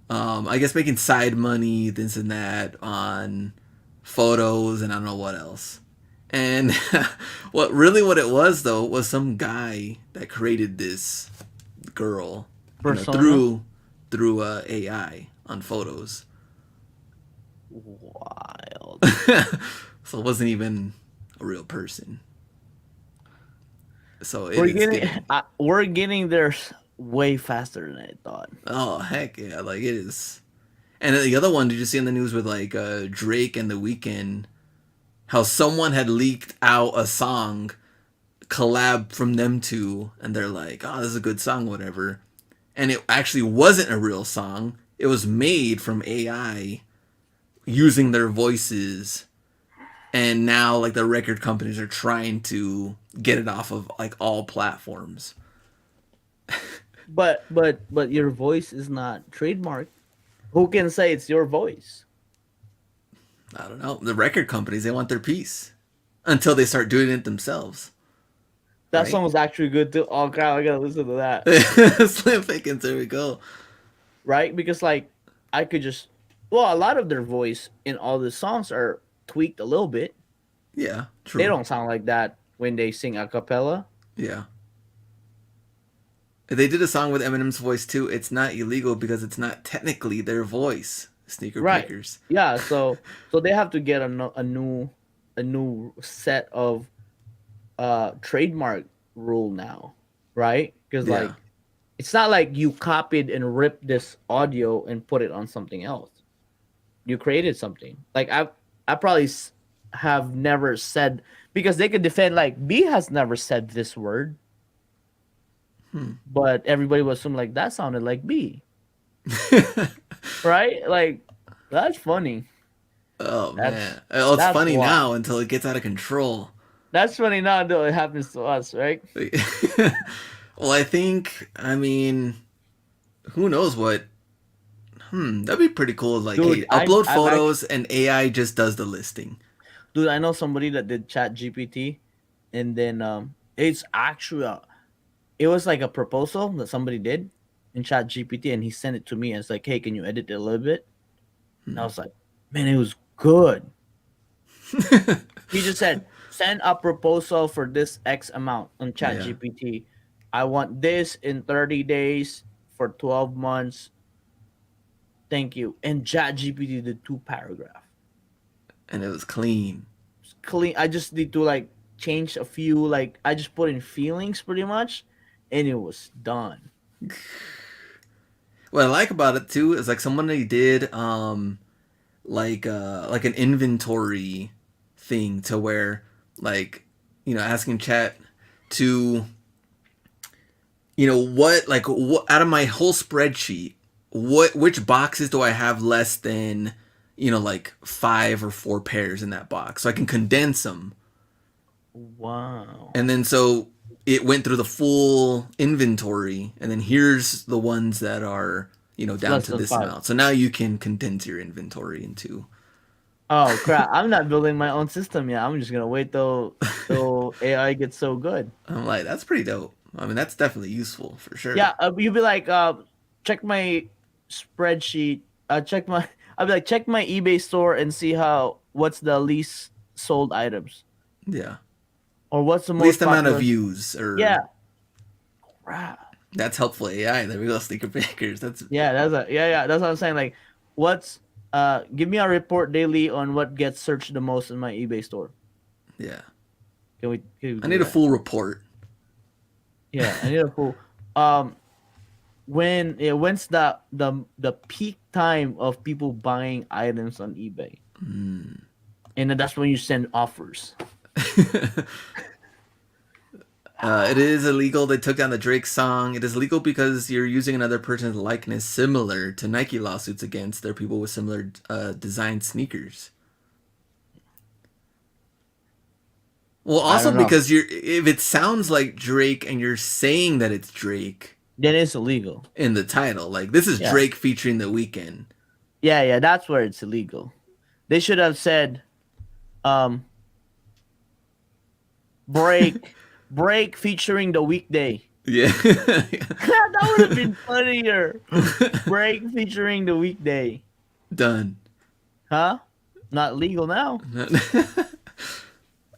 I guess making side money, this and that on photos, and I don't know what else. And what it was though was some guy that created this girl, persona. through AI on photos. Wild. So it wasn't even a real person. So it We're is getting getting, we're getting there way faster than I thought. oh heck yeah, like it is. And then the other one, did you see in the news with like Drake and The Weeknd, how someone had leaked out a song collab from them two, and they're like, oh, this is a good song, whatever. And it actually wasn't a real song. It was made from AI using their voices, and now like the record companies are trying to get it off of like all platforms. But your voice is not trademarked. Who can say it's your voice? I don't know. The record companies, they want their piece until they start doing it themselves, That right? song was actually good too. Oh god, I gotta listen to that. Slim Pickens, there we go. Right? Because like I could just well, a lot of their voice in all the songs are tweaked a little bit. Yeah, They true. don't sound like that when they sing a cappella. Yeah. If they did a song with Eminem's voice too, it's not illegal because it's not technically their voice. Sneaker Right. pickers. Yeah, so they have to get a new set of trademark rule now, right? Because Yeah. like it's not like you copied and ripped this audio and put it on something else. You created something. Like I probably have never said because they could defend like B has never said this word, Hmm. but everybody was assuming like that sounded like B, right? Like that's funny. Oh That's man. Oh, it's that's funny wild. now until it gets out of control. That's funny now until it happens to us, right? Well, I think, I mean, who knows what. That'd be pretty cool. Like, Dude, hey, upload I've actually photos and AI just does the listing. dude, I know somebody that did chat GPT and then it's actually it was like a proposal that somebody did in chat GPT and he sent it to me and it's like, hey, can you edit it a little bit? And I Hmm. was like, man, it was good. He just said, send a proposal for this X amount on chat Yeah. GPT. I want this in 30 days for 12 months. Thank you. And chat GPT did 2 paragraphs. And it was clean. Clean. I just need to like change a few, like I just put in feelings pretty much and it was done. What I like about it too is like somebody did like an inventory thing to where like asking chat to what out of my whole spreadsheet, which boxes do I have less than like 5 or 4 pairs in that box, so I can condense them. Wow. And then so it went through the full inventory, and then here's the ones that are, you know, down less to than this five. amount. So now you can condense your inventory into. Oh crap! I'm not building my own system yet. I'm just gonna wait till AI gets so good. I'm like, that's pretty dope. I mean, that's definitely useful for Yeah, sure. you'd be like, check my spreadsheet. Check my. I'd be like, check my eBay store and see how what's the least sold items Yeah. or what's the most Least amount of popular. views, Yeah, or crap. that's helpful AI. There we go, sneaker pickers. That's Yeah, yeah. That's what I'm saying. Like, what's give me a report daily on what gets searched the most in my eBay store. yeah. Can we I do need a that? full report. Yeah, I need a full. When's the peak time of people buying items on eBay, and then that's when you send offers. It is illegal. They took down the Drake song. It is legal because you're using another person's likeness, similar to Nike lawsuits against their people with similar designed sneakers. Well, I also don't know. because you're if it sounds like Drake and you're saying that it's Drake Then it's illegal. in the title, like this is Yeah, Drake featuring The Weeknd. yeah. That's where it's illegal. They should have said, um, break, break featuring the weekday. Yeah. That would have been funnier. Break featuring the weekday. Done. Huh? Not legal now.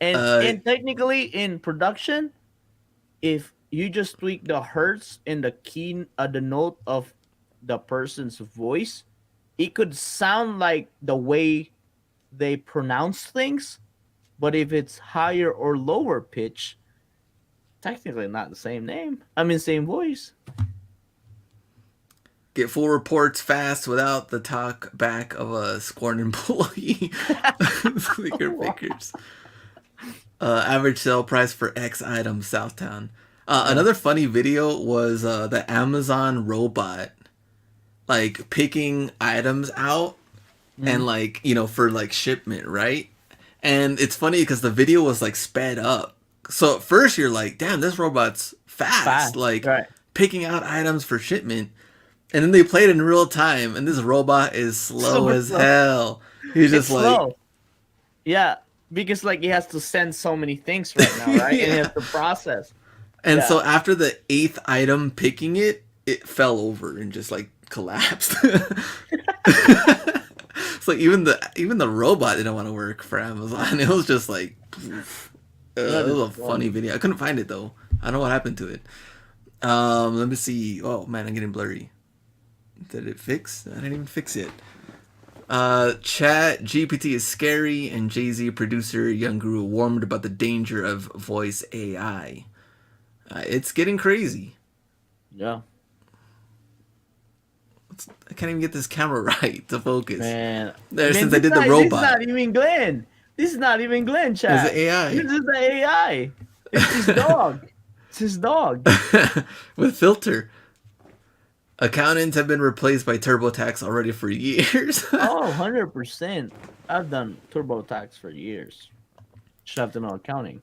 And uh, and technically in production, if you just tweak the hertz and the key, the note of the person's voice, it could sound like the way they pronounce things. But if it's higher or lower pitch, technically not the same name. I mean, same voice. get full reports fast without the talk back of a scorned employee. Sneaker pickers. Average sale price for X items, Southtown. Yeah. Another funny video was the Amazon robot like picking items out and Mm. like, you know, for like shipment, right? And it's funny because the video was like sped up. So at first you're like, damn, this robot's fast, Fast. like Right. picking out items for shipment. And then they played it in real time, and this robot is slow Super as slow. hell. He's It's just like, slow. Yeah. Because like he has to send so many things right now, right? And he has yeah. to process. And Yeah. so after the eighth item picking it, it fell over and just like collapsed. So even the robot didn't want to work for Amazon. It was just like, That it is was a funny funny. video. I couldn't find it though. I don't know what happened to it. Let me see. Oh man, I'm getting blurry. Did it fix? I didn't even fix it. Chat GPT is scary, and Jay Z producer Young Guru warned about the danger of voice AI. It's getting crazy. Yeah. I can't even get this camera right to focus. Man. There, Man, since I did the this is robot, not even Glenn. This is not even Glenn, is it chat. AI This is the AI. It's his dog. It's his dog. with filter? Accountants have been replaced by TurboTax already for years. Oh, 100%. I've done TurboTax for years. Should have to know accounting.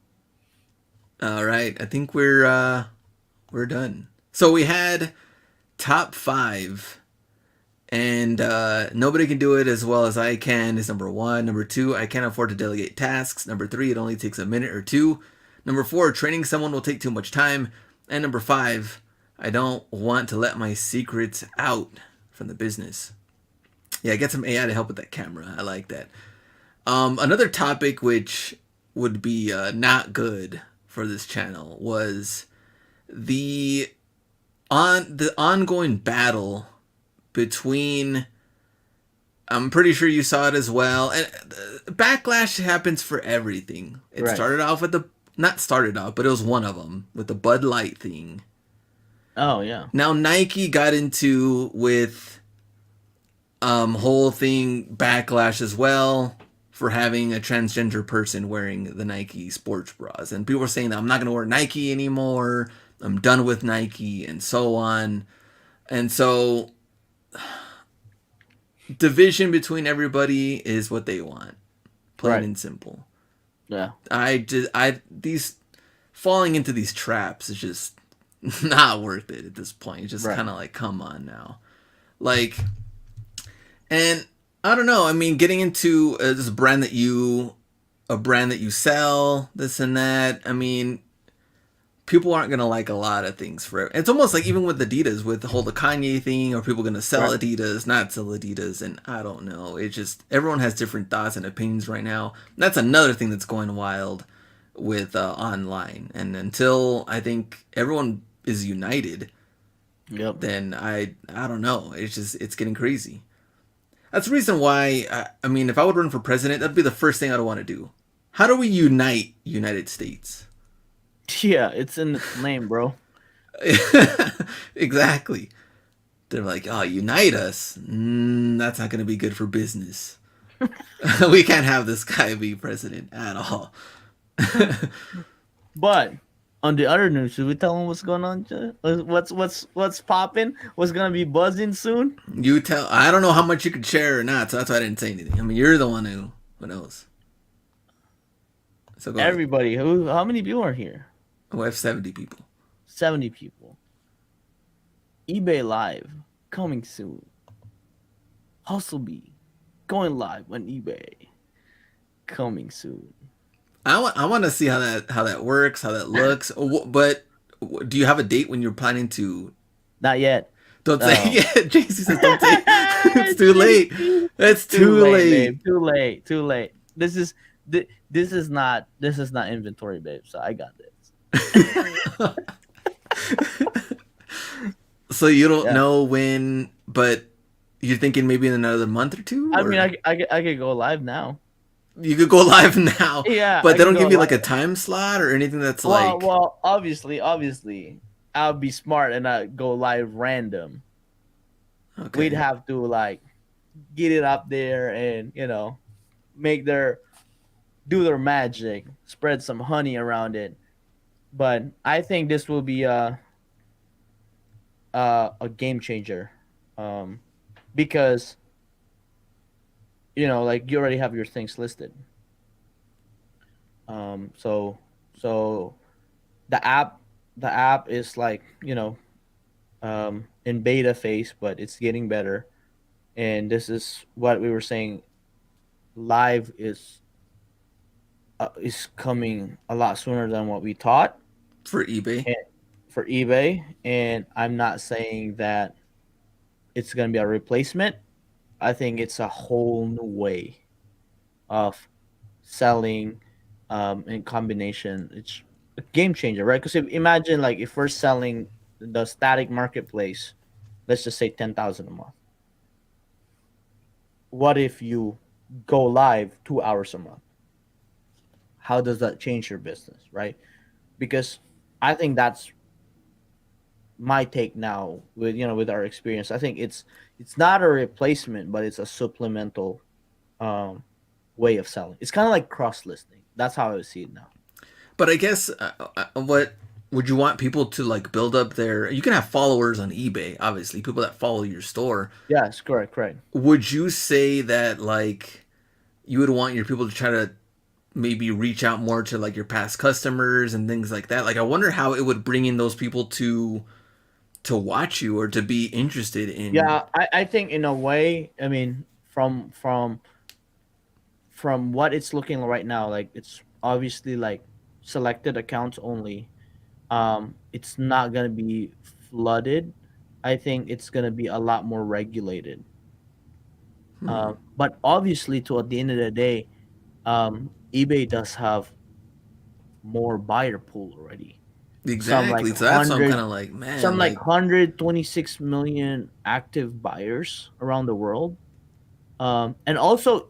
All right, I think we're done. So we had top five, and nobody can do it as well as I can is number one. Number two, I can't afford to delegate tasks. Number three, it only takes a minute or two. Number four, training someone will take too much time. And number five, I don't want to let my secrets out from the business. Yeah, get some AI to help with that camera. I like that. Another topic which would be not good for this channel was the ongoing battle between. I'm pretty sure you saw it as well, and backlash happens for everything. It Right. started off with the not started off, but it was one of them with the Bud Light thing. Oh, yeah. Now Nike got into with whole thing backlash as well for having a transgender person wearing the Nike sports bras, and people were saying that I'm not going to wear Nike anymore. I'm done with Nike, and so on. And so division between everybody is what they want, plain Right. and simple. Yeah. I these falling into these traps is just not worth it at this point. It's just Right. kind of like, come on now. Like, and I don't know. I mean, getting into this brand that you, a brand that you sell, this and that. I mean, people aren't gonna like a lot of things forever. It's almost like even with Adidas, with the whole the Kanye thing, or people gonna sell Right. Adidas, not sell Adidas, and I don't know. It's just everyone has different thoughts and opinions right now. That's another thing that's going wild with online. And until I think everyone is united, Yep. then I don't know. It's just it's getting crazy. That's the reason why I mean, if I would run for president, that'd be the first thing I'd want to do. How do we unite United States? Yeah, it's in its name, bro. Exactly. They're like, oh, unite us. That's not going to be good for business. We can't have this guy be president at all. But on the other news, should we tell them what's going on? What's popping? What's gonna be buzzing soon? You tell. I don't know how much you could share or not, so that's why I didn't say anything. I mean, you're the one who knows. So go ahead. Everybody, who? How many people are here? We have 70 people. 70 people. eBay Live coming soon. Hustlebee going live on eBay coming soon. I want to see how that works, how that looks. But do you have a date when you're planning to? Not yet. Don't say Oh. yeah. JC says don't say. It's too late. It's too late. babe. Too late. Too late. This is not inventory, babe. So I got this. So you don't Yeah. know when, but you're thinking maybe in another month or two. I Or mean, I could go live now. you could go live now, Yeah, but I they could don't go give you like a live. time slot or anything that's Well, like well, obviously, I'll be smart and I go live random. okay. We'd have to like get it up there and make their do their magic, spread some honey around it. But I think this will be a game changer, um, because like you already have your things listed. So the app the app is like in beta phase, but it's getting better. And this is what we were saying. Live is coming a lot sooner than what we thought For eBay. and for eBay. And I'm not saying that it's going to be a replacement. I think it's a whole new way of selling, in combination. It's a game changer, right? Because imagine like if we're selling the static marketplace, let's just say 10,000 a month. What if you go live 2 hours a month? How does that change your business, right? Because I think that's my take now with our experience. I think it's not a replacement, but it's a supplemental um, way of selling. It's kind of like cross listing. That's how I would see it now. But I guess what would you want people to like build up their? You can have followers on eBay, obviously, people that follow your store. Yes, correct, correct. Would you say that like you would want your people to try to maybe reach out more to like your past customers and things like that? Like I wonder how it would bring in those people to watch you or to be interested in. Yeah, I think in a way, I mean, from what it's looking right now, like it's obviously like selected accounts only. It's not gonna be flooded. I think it's gonna be a lot more regulated. Hmm. But obviously, to at the end of the day, eBay does have more buyer pool already. Some like Exactly. So that's what I'm kind hundred, of like, man, some like like 126 million active buyers around the world. And also,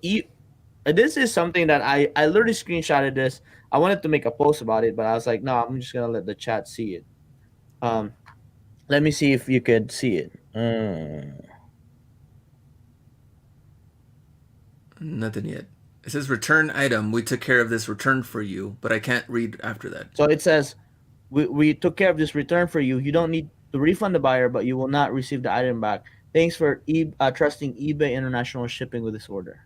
this is something that I literally screenshotted this. I wanted to make a post about it, but I was like, no, I'm just gonna let the chat see it. Um, Let me see if you could see it. nothing yet. It says return item. We took care of this return for you, but I can't read after that. So it says, we took care of this return for you. You don't need to refund the buyer, but you will not receive the item back. Thanks for trusting eBay International Shipping with this order.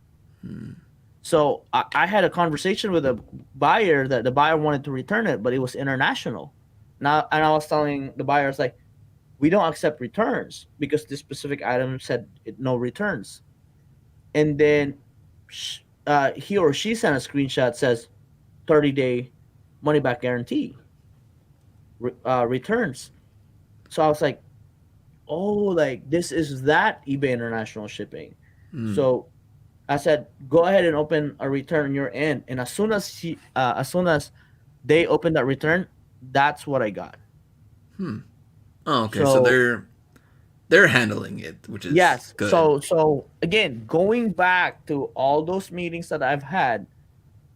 So I had a conversation with a buyer that the buyer wanted to return it, but it was international. Now, and I was telling the buyers like, we don't accept returns because this specific item said no returns. And then he or she sent a screenshot says 30-day money back guarantee returns. So I was like, oh, like this is that eBay International Shipping. Mm. So I said, go ahead and open a return on your end. And as soon as they opened that return, that's what I got. Oh, okay. So So they're handling it, which is yes. good. So again, going back to all those meetings that I've had,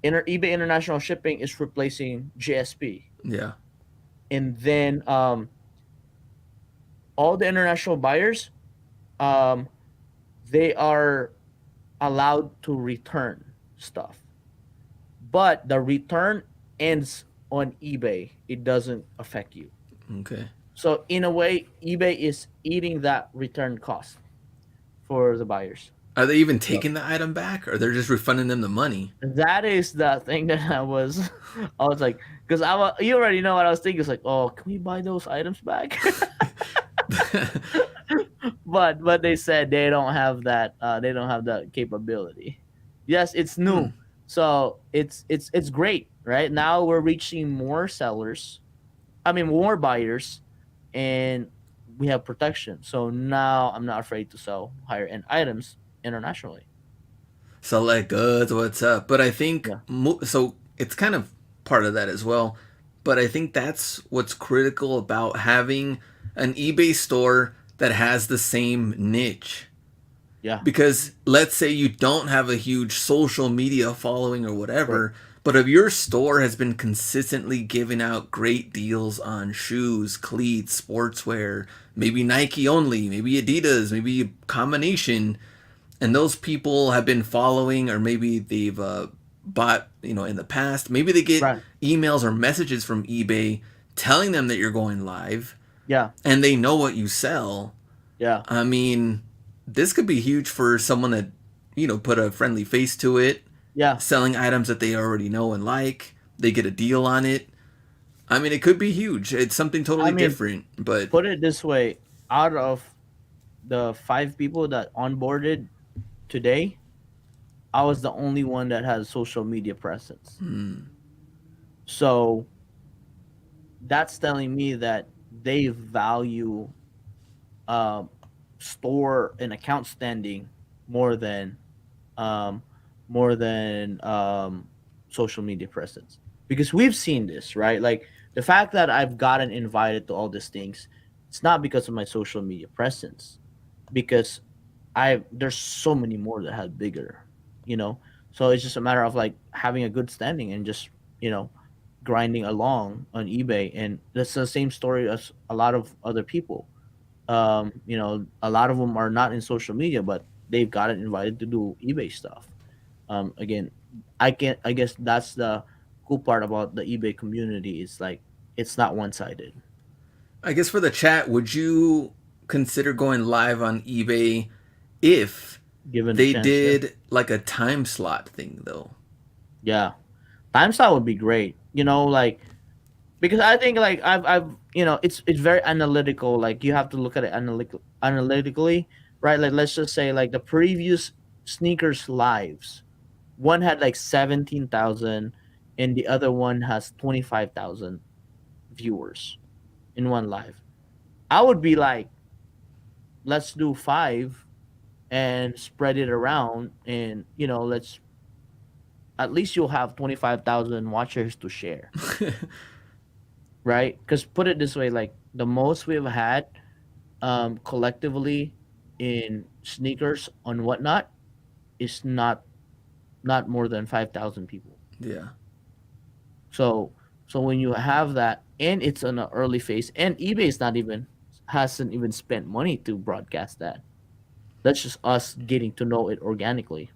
eBay International Shipping is replacing GSP, Yeah. and then all the international buyers, um, they are allowed to return stuff, but the return ends on eBay. It doesn't affect you. Okay. So in a way, eBay is eating that return cost for the buyers. Are they even So taking the item back, or they're just refunding them the money? that is the thing that I was like, because you already know what I was thinking. It's like, oh, can we buy those items back? But they said they don't have that. They don't have that capability. Yes, it's Hmm. new, so it's great. Right now, we're reaching more sellers. I mean, more buyers, and we have protection. So now I'm not afraid to sell higher end items internationally. Select goods. What's up? But I think Yeah. so. It's kind of part of that as well. But I think that's what's critical about having an eBay store that has the same niche. Yeah. Because let's say you don't have a huge social media following or Right. whatever, but if your store has been consistently giving out great deals on shoes, cleats, sportswear, maybe Nike only, maybe Adidas, maybe a combination, and those people have been following, or maybe they've bought, in the past, maybe they get Right. emails or messages from eBay telling them that you're going live, Yeah. and they know what you sell. Yeah. I mean, this could be huge for someone that, put a friendly face to it, Yeah. selling items that they already know and like. They get a deal on it. I mean, it could be huge. It's something I totally mean, different, but put it this way: out of the 5 people that onboarded today, I was the only one that has social media presence. So that's telling me that they value um, store and account standing more than um, social media presence, because we've seen this, right? Like the fact that I've gotten invited to all these things, it's not because of my social media presence, because I there's so many more that have bigger, you know. So it's just a matter of like having a good standing and just you know grinding along on eBay, and that's the same story as a lot of other people. A lot of them are not in social media, but they've gotten invited to do eBay stuff. Again, I guess that's the cool part about the eBay community. It's like it's not one sided. I guess for the chat, would you consider going live on eBay if Given the they chance, yeah, did like a time slot thing, though? yeah. Time slot would be great. Like because I think like I've it's very analytical. Like you have to look at it analytically, right? Like let's just say like the previous sneakers lives, one had like 17,000, and the other one has 25,000 viewers in one live. I would be like, let's do five and spread it around, and let's at least you'll have 25,000 watchers to share, right? Because put it this way, like the most we've had collectively in sneakers on whatnot is not more than 5,000 people. Yeah. So when you have that, and it's on an early phase, and eBay is not even hasn't even spent money to broadcast that. That's just us getting to know it organically.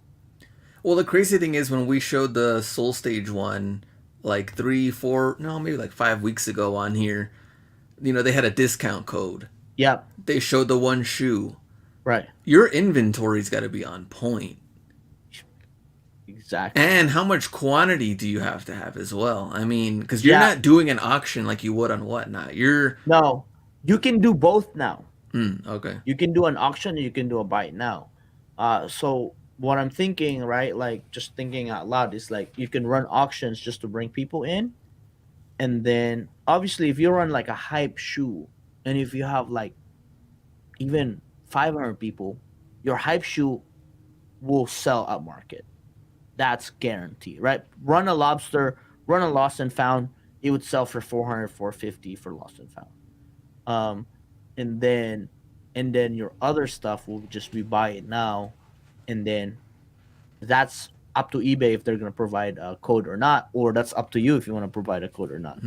Well, the crazy thing is when we showed the Soul Stage one, like 3, 4, no, maybe like 5 weeks ago on here, they had a discount code. Yeah, They showed the one shoe. right. Your inventory's got to be on point. exactly. And how much quantity do you have to have as well? I mean, because you're Yeah, not doing an auction like you would on Whatnot. You're no, you can do both now. okay. You can do an auction and you can do a buy now. So what I'm thinking, right, like just thinking out loud, is like you can run auctions just to bring people in, and then obviously if you run like a hype shoe, and if you have like even 500 people, your hype shoe will sell at market. That's guaranteed, right? Run a lobster, run a lost and found, it would sell for 400, 450 for lost and found. Um, and then your other stuff will just be buy it now, and then that's up to eBay if they're gonna provide a code or not, or that's up to you if you want to provide a code or not.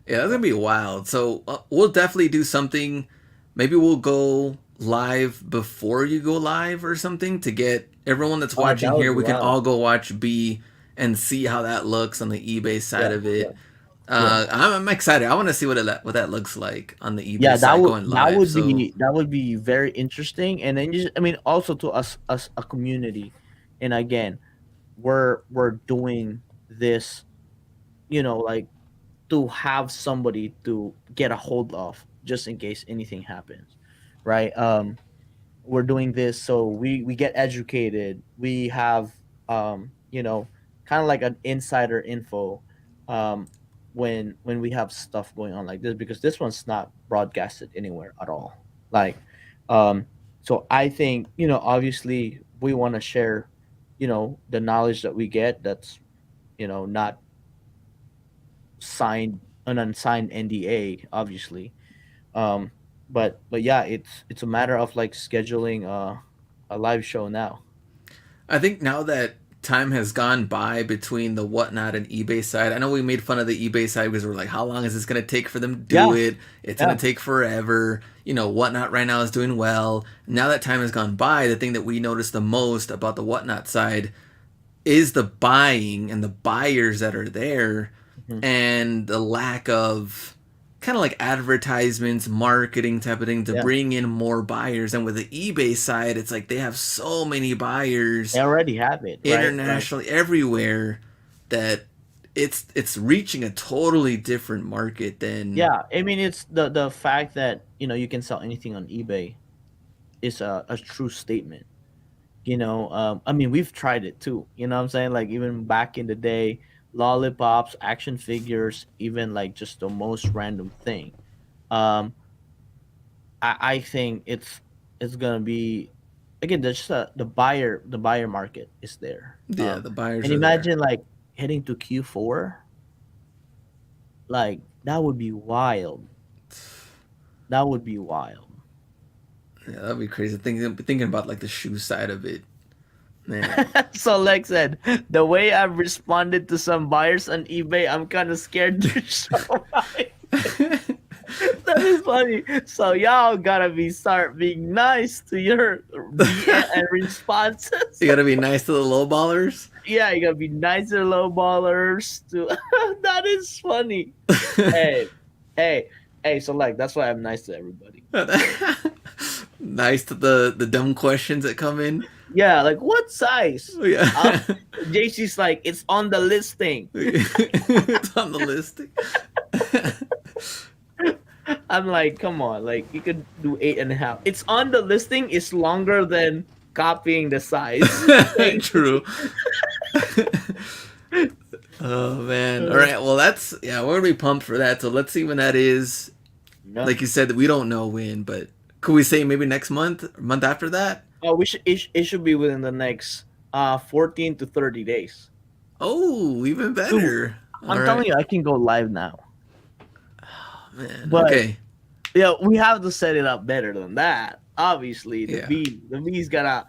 Yeah, that's gonna So, be wild. So we'll definitely do something. Maybe we'll go live before you go live or something to get everyone that's oh, that watching would here. be We can wild. all go watch B and see how that looks on the eBay side Yeah, of yeah, it. yeah. I'm excited. I want to see what that looks like on the eBay Yeah, side going live. So that would be very interesting. And then just, I mean, also to us a community, and again, we're doing this, like to have somebody to get a hold of just in case anything happens, right? We're doing this so we get educated. We have kind of like an insider info, um when we have stuff going on like this, because this one's not broadcasted anywhere at all. Like, um so I think, obviously we want to share, the knowledge that we get, that's, not signed an unsigned NDA, obviously. um but yeah, it's a matter of like scheduling a live show now. I think now that time has gone by between the Whatnot and eBay side, I know we made fun of the eBay side because we're like, how long is this going to take for them to do Yeah, it? It's going yeah. to take forever. Whatnot right now is doing well. Now that time has gone by, the thing that we noticed the most about the Whatnot side is the buying and the buyers that are there Mhm. and the lack of kind of like advertisements, marketing type of thing to Yeah, bring in more buyers. And with the eBay side, it's like they have so many they buyers already have it, right. internationally everywhere that it's reaching a totally different market than Yeah, I mean, it's the fact that you can sell anything on eBay is a true statement. I mean, we've tried it too, what I'm saying, like even back in the day, lollipops, action figures, even like just the most random thing. um I think it's gonna be, again, there's just the buyer market is there. yeah, the buyers And are there. imagine like heading to Q4, like that would be wild. That would be wild. Yeah, that'd be crazy. Thinking about like the shoe side of it, man. So like said, the way I've responded to some buyers on eBay, I'm kind of scared to show my that is funny. So y'all gotta start being nice to your DM and responses. You gotta be nice to the low ballers. Yeah, you gotta be nice to low ballers. To that is funny. Hey, hey, hey. So like that's why I'm nice to everybody. Nice to the dumb questions that come in. Yeah, like what size? Yeah. Um, JC's like it's on the listing. It's on the list. I'm like, come on, like you could do 8.5. It's on the listing. It's longer than copying the size. True. Oh man. All Uh, right. Well, yeah. We're gonna be pumped for that. So let's see when that is. no. Like you said, we don't know when, but could we say maybe next month, or month after that? Oh, it should be within the next 14 to 30 days. Oh, even Dude, better. All I'm right, telling you, I can go live now. man. But Okay. yeah, we have to set it up better than that. Obviously, Yeah. the B's gotta,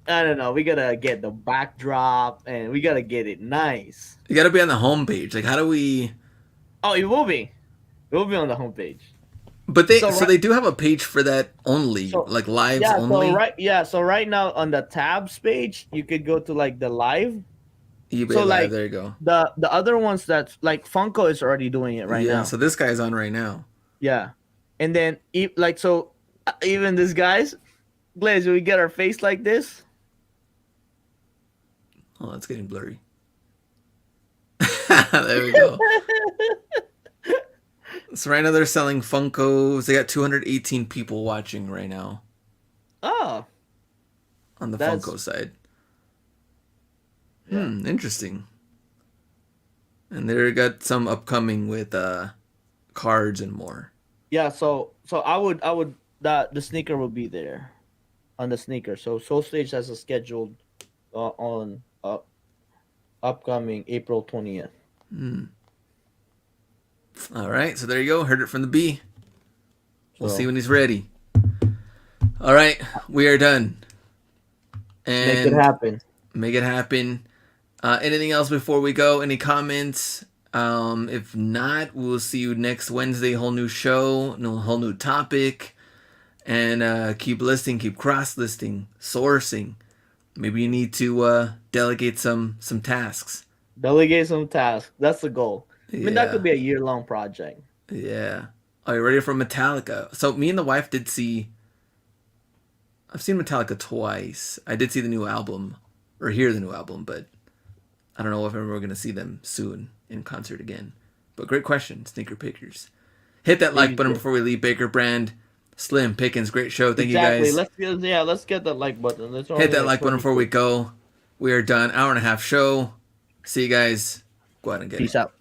I don't know, we gotta get the backdrop and we gotta get it nice. You got to be on the homepage. Like, how do we? Oh, it will be. It will be on the homepage. But So so right they do have a page for that only, so like lives yeah, only. so right now on the tabs page, you could go to like the live. eBay So Live. like There you go. the other ones, that's like Funko is already doing it right Yeah. now. So this guy's on right now. Yeah. And then like so even this guys, Glaze, we get our face like this. Oh, it's getting blurry. There we go. So right now they're selling Funkos. They got 218 people watching right now Oh, on the that's Funko side. yeah. Interesting. And they got some upcoming with cards and more. Yeah, so I would that the sneaker will be there on the sneaker. So Soul Stage has a scheduled on upcoming April 20th. All right, so there you go. Heard it from the B. We'll see So when he's ready. All right, we are done. let's make it And happen. make it happen. Anything else before we go? Any comments? If not, we'll see you next Wednesday. Whole new show, no whole new topic, and keep listing, keep cross listing, sourcing. Maybe you need to delegate some tasks. Delegate some tasks. That's the goal. I mean, that could Yeah, be a year-long project. yeah. Are you ready for Metallica? So me and the wife did see. I've seen Metallica twice. I did see the new album, or hear the new album, but I don't know if ever we're gonna see them soon in concert again. But great question, Sneaker Pickers. Hit that like Maybe button so. before we leave. Baker Brand, Slim Pickens, great show. Thank you Exactly. guys. Let's get that like button. It's Hit only that like like button before we 22. go. We are done. Hour and a half show. See you guys. Go out and get Peace it. out.